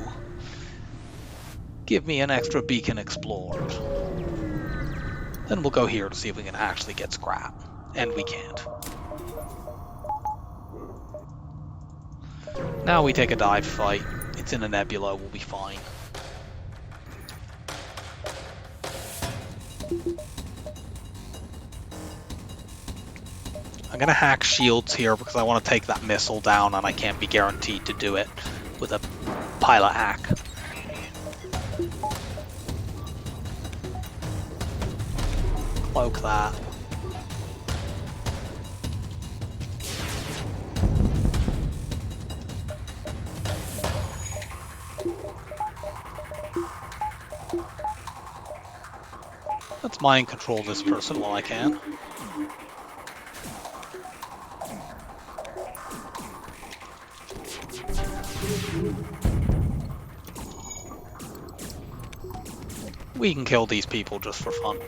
Give me an extra beacon explored. Then we'll go here to see if we can actually get scrap. And we can't. Now we take a dive fight. It's in a nebula, we'll be fine. I'm gonna hack shields here because I want to take that missile down and I can't be guaranteed to do it with a pilot hack. Cloak that. Let's mind control this person while I can. We can kill these people just for fun.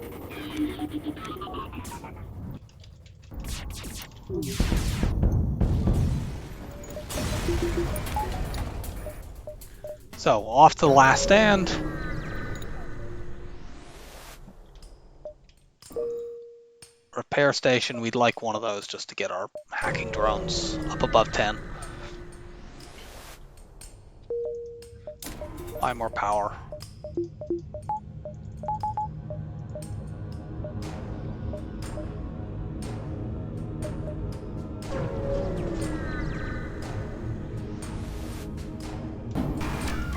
So, off to the last stand. Repair station, we'd like one of those just to get our hacking drones up above 10. Buy more power.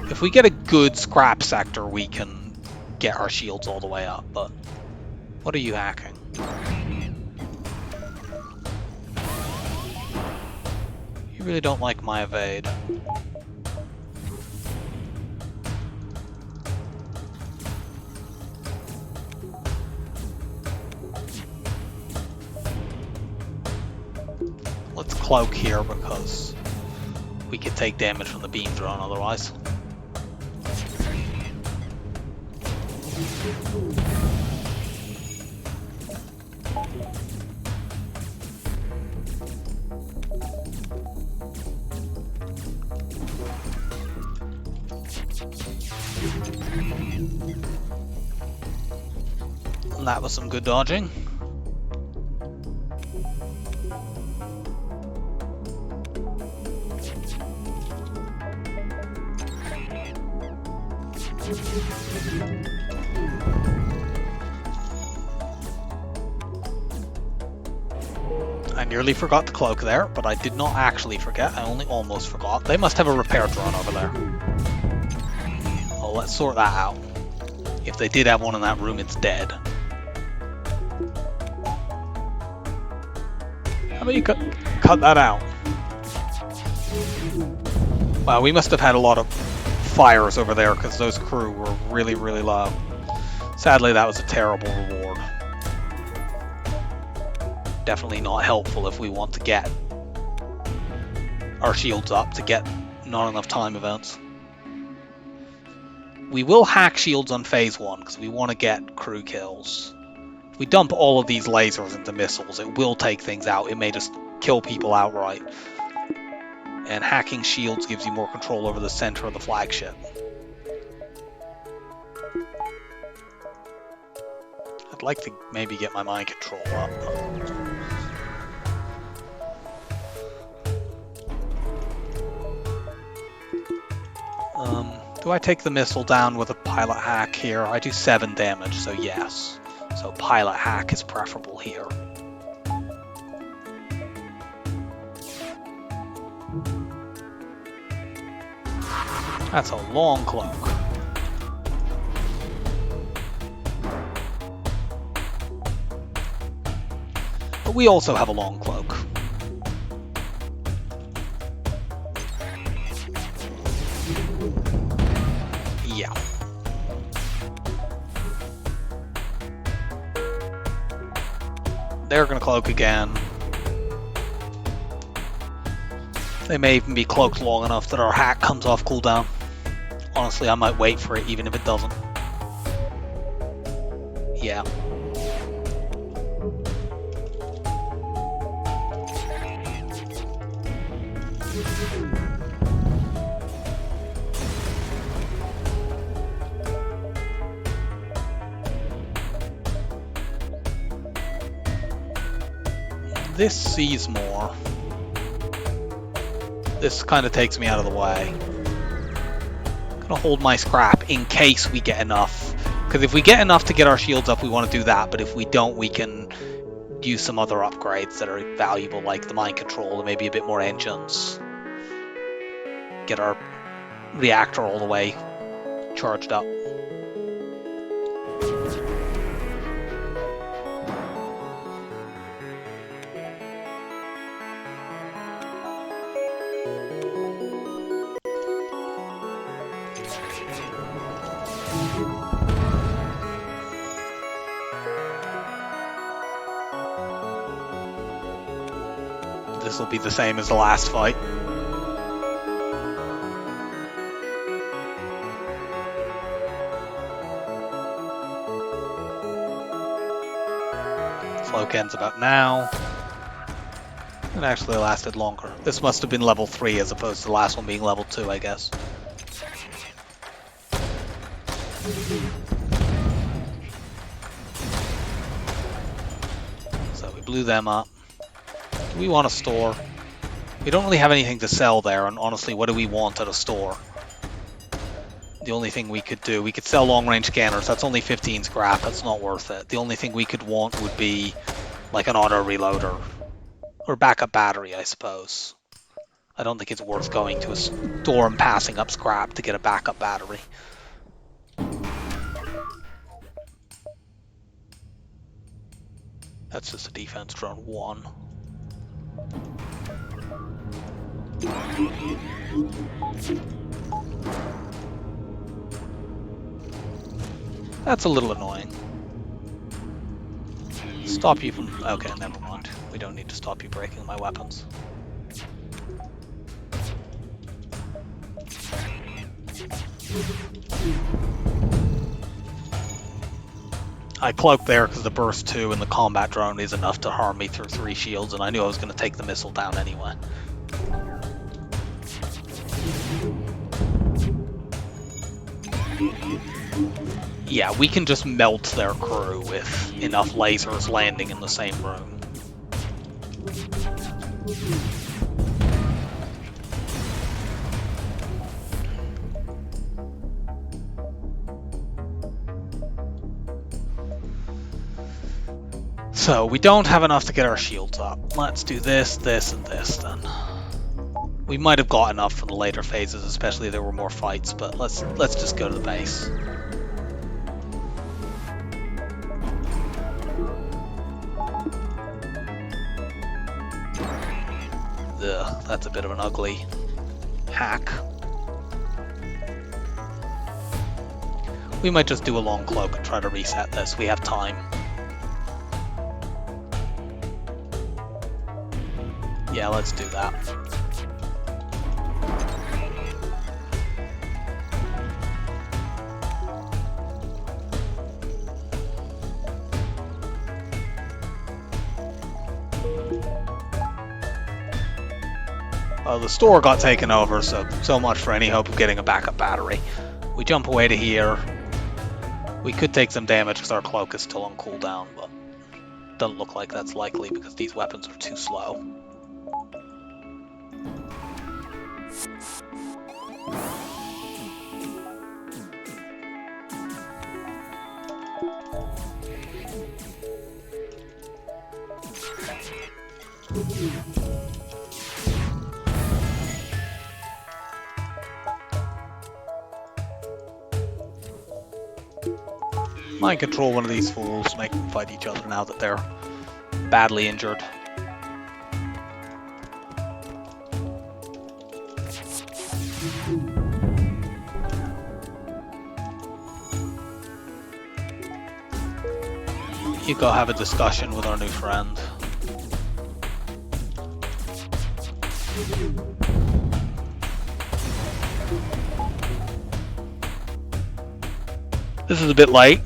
If we get a good scrap sector, we can get our shields all the way up, but what are you hacking? You really don't like my evade. Let's cloak here because we could take damage from the beam drone otherwise. That was some good dodging. I nearly forgot the cloak there, but I did not actually forget. I only almost forgot. They must have a repair drone over there. Well, let's sort that out. If they did have one in that room, it's dead. How about you cut that out? Wow, we must have had a lot of fires over there because those crew were really, really low. Sadly, that was a terrible reward. Definitely not helpful if we want to get our shields up to get not enough time events. We will hack shields on phase 1 because we want to get crew kills. If we dump all of these lasers into missiles, it will take things out. It may just kill people outright. And hacking shields gives you more control over the center of the flagship. I'd like to maybe get my mind control up. Do I take the missile down with a pilot hack here? I do 7 damage, so yes. So pilot hack is preferable here. That's a long cloak. But we also have a long cloak. Yeah. They're gonna cloak again. They may even be cloaked long enough that our hack comes off cooldown. Honestly, I might wait for it even if it doesn't. Yeah. This sees more. This kind of takes me out of the way. I'm gonna hold my scrap in case we get enough. Because if we get enough to get our shields up, we want to do that. But if we don't, we can use some other upgrades that are valuable, like the mind control and maybe a bit more engines. Get our reactor all the way charged up. This will be the same as the last fight. Cloak ends about now. It actually lasted longer. This must have been level 3 as opposed to the last one being level 2, I guess. So we blew them up. Do we want a store? We don't really have anything to sell there, and honestly, what do we want at a store? The only thing we could do, we could sell long-range scanners. That's only 15 scrap. That's not worth it. The only thing we could want would be like an auto reloader or backup battery, I suppose. I don't think it's worth going to a store and passing up scrap to get a backup battery. That's just a defense drone 1. That's a little annoying. Stop you from... Okay, never mind. We don't need to stop you breaking my weapons. I cloaked there because the burst 2 and the combat drone is enough to harm me through 3 shields, and I knew I was going to take the missile down anyway. Yeah, we can just melt their crew with enough lasers landing in the same room. So, we don't have enough to get our shields up. Let's do this, this, and this then. We might have got enough for the later phases, especially if there were more fights, but let's just go to the base. Ugh, that's a bit of an ugly hack. We might just do a long cloak and try to reset this. We have time. Yeah, let's do that. Well, the store got taken over, so much for any hope of getting a backup battery. We jump away to here. We could take some damage because our cloak is still on cooldown, but doesn't look like that's likely because these weapons are too slow. Might control one of these fools, make them fight each other now that they're badly injured. You go have a discussion with our new friend. This is a bit late.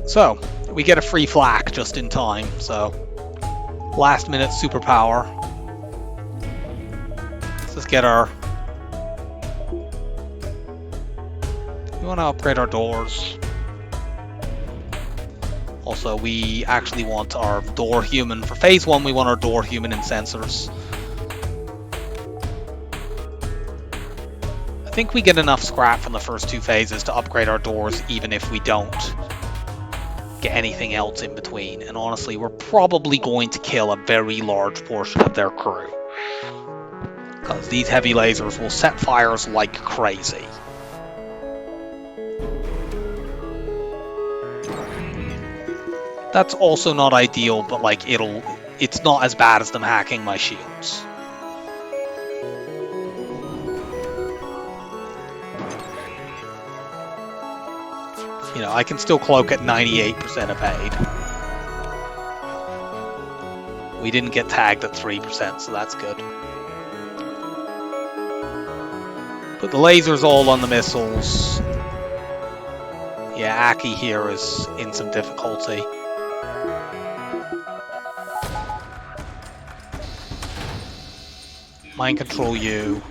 So, we get a free flak just in time, so last minute superpower. Let's just get our... We want to upgrade our doors. Also, we actually want our door human. For phase 1, we want our door human in sensors. I think we get enough scrap from the first 2 phases to upgrade our doors, even if we don't get anything else in between. And honestly, we're probably going to kill a very large portion of their crew, because these heavy lasers will set fires like crazy. That's also not ideal, but like it's not as bad as them hacking my shields. You know, I can still cloak at 98% evade. We didn't get tagged at 3%, so that's good. Put the lasers all on the missiles. Yeah, Aki here is in some difficulty. Mind control you.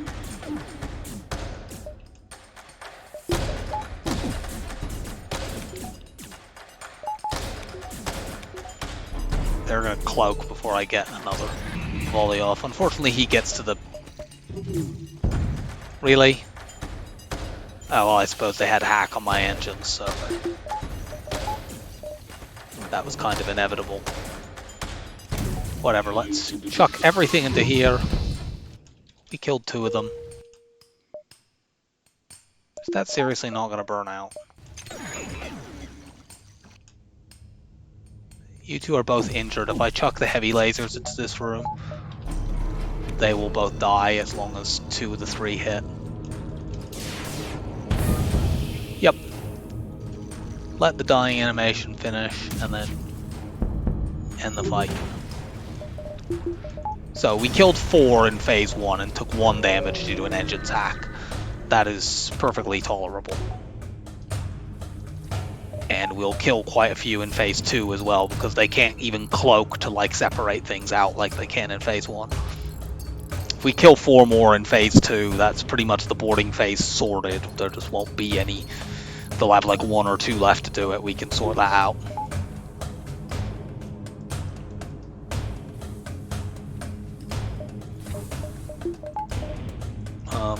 They're gonna cloak before I get another volley off. Unfortunately, he gets to the... Really? Oh, well, I suppose they had hack on my engines, so... that was kind of inevitable. Whatever, let's chuck everything into here. We killed 2 of them. Is that seriously not gonna burn out? You 2 are both injured. If I chuck the heavy lasers into this room, they will both die as long as 2 of the 3 hit. Yep. Let the dying animation finish, and then end the fight. So we killed 4 in phase 1 and took 1 damage due to an engine's hack. That is perfectly tolerable. And we'll kill quite a few in phase 2 as well, because they can't even cloak to like separate things out like they can in phase 1. If we kill 4 more in phase 2, that's pretty much the boarding phase sorted. There just won't be any. They'll have like 1 or 2 left to do it. We can sort that out.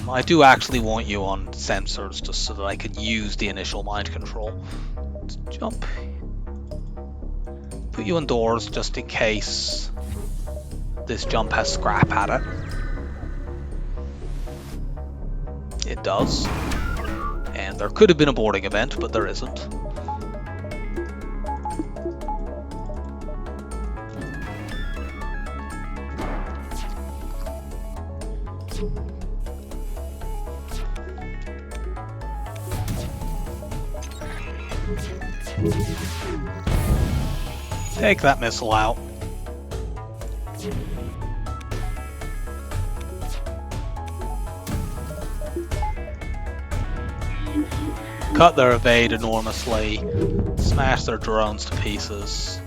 I do actually want you on sensors just so that I can use the initial mind control. Let's jump. Put you on doors just in case this jump has scrap at it. It does. And there could have been a boarding event, but there isn't. Take that missile out. Cut their evade enormously. Smash their drones to pieces.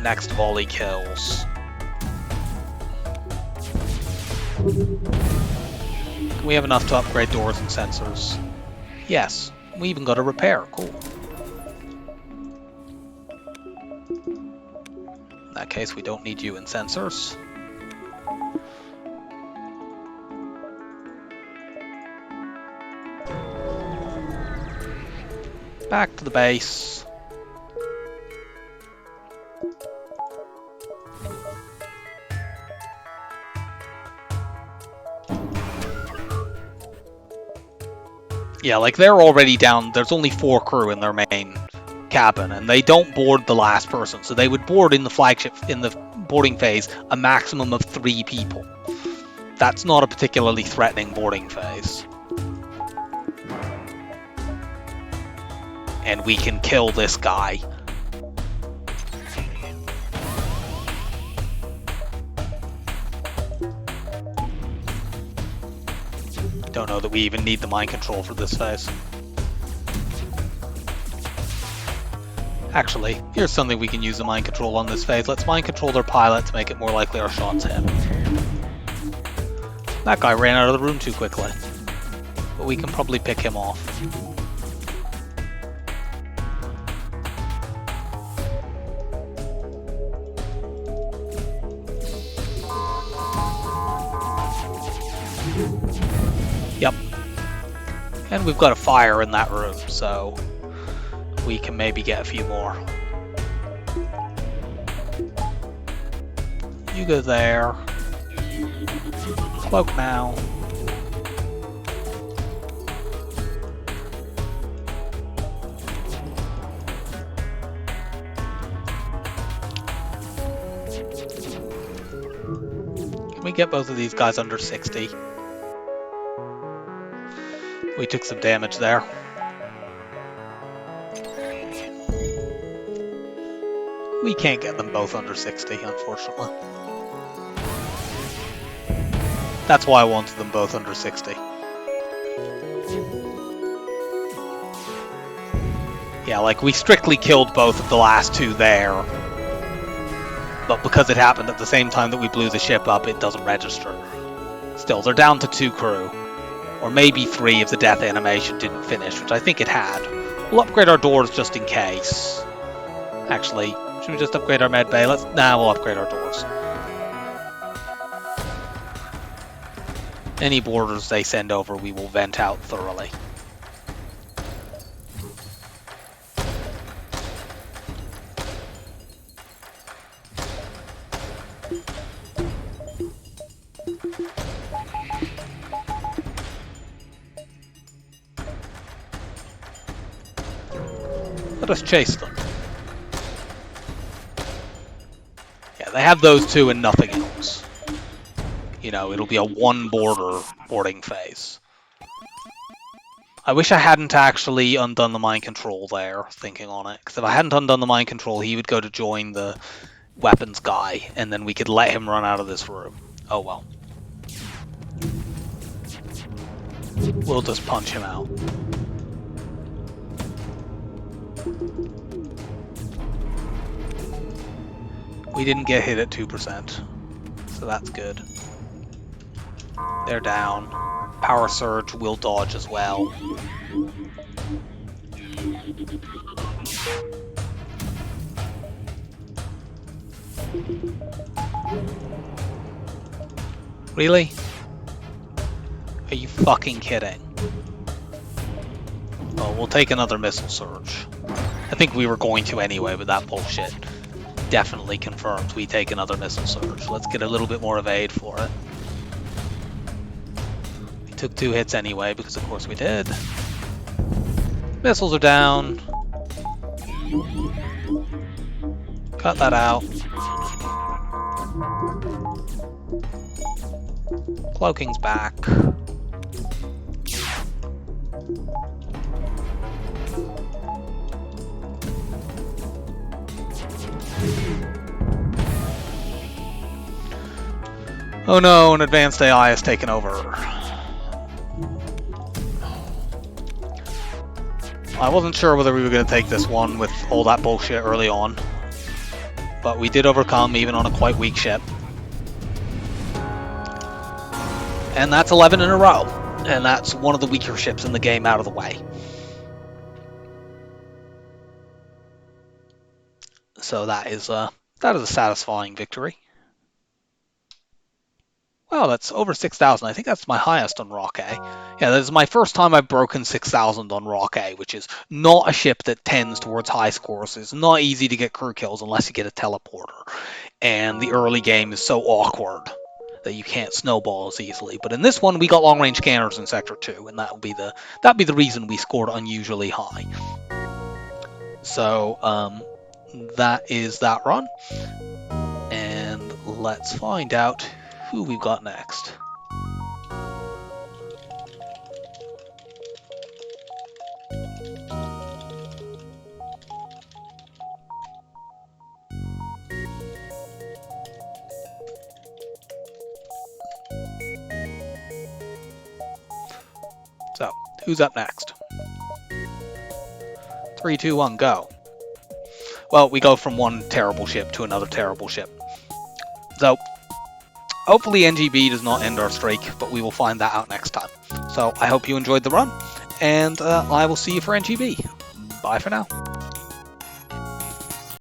Next volley kills. Can we have enough to upgrade doors and sensors? Yes. We even got a repair. Cool. In that case, we don't need you in sensors. Back to the base. Yeah, like they're already down. There's only 4 crew in their main cabin, and they don't board the last person. So they would board in the flagship, in the boarding phase, a maximum of 3 people. That's not a particularly threatening boarding phase. And we can kill this guy. Don't know that we even need the mind control for this phase. Actually, here's something we can use the mind control on this phase. Let's mind control their pilot to make it more likely our shots hit. That guy ran out of the room too quickly. But we can probably pick him off. Yep. And we've got a fire in that room, so we can maybe get a few more. You go there. Cloak now. Can we get both of these guys under 60? We took some damage there. We can't get them both under 60, unfortunately. That's why I wanted them both under 60. Yeah, like we strictly killed both of the last 2 there. But because it happened at the same time that we blew the ship up, it doesn't register. Still, they're down to 2 crew. Or maybe 3 if the death animation didn't finish, which I think it had. We'll upgrade our doors just in case. Actually, should we just upgrade our med bay? We'll upgrade our doors. Any boarders they send over, we will vent out thoroughly. Let us chase them. Yeah, they have those 2 and nothing else. You know, it'll be a 1 boarding phase. I wish I hadn't actually undone the mind control there, thinking on it. Because if I hadn't undone the mind control, he would go to join the weapons guy, and then we could let him run out of this room. Oh well. We'll just punch him out. We didn't get hit at 2%, so that's good. They're down. Power Surge will dodge as well. Really? Are you fucking kidding? Oh, we'll take another Missile Surge. I think we were going to anyway, but that bullshit definitely confirms we take another Missile Surge. Let's get a little bit more evade for it. We took 2 hits anyway, because of course we did. Missiles are down. Cut that out. Cloaking's back. Oh no, an advanced AI has taken over. I wasn't sure whether we were going to take this one with all that bullshit early on, but we did overcome even on a quite weak ship. And that's 11 in a row, and that's one of the weaker ships in the game out of the way. So that is a satisfying victory. Well, that's over 6,000. I think that's my highest on Rock A. Yeah, this is my first time I've broken 6,000 on Rock A, which is not a ship that tends towards high scores. It's not easy to get crew kills unless you get a teleporter. And the early game is so awkward that you can't snowball as easily. But in this one, we got long-range scanners in Sector 2, and that'd be the reason we scored unusually high. So, that is that run. And let's find out who we've got next. So, who's up next? 3, 2, 1, go. Well, we go from one terrible ship to another terrible ship. So, hopefully NGB does not end our streak, but we will find that out next time. So, I hope you enjoyed the run, and I will see you for NGB. Bye for now.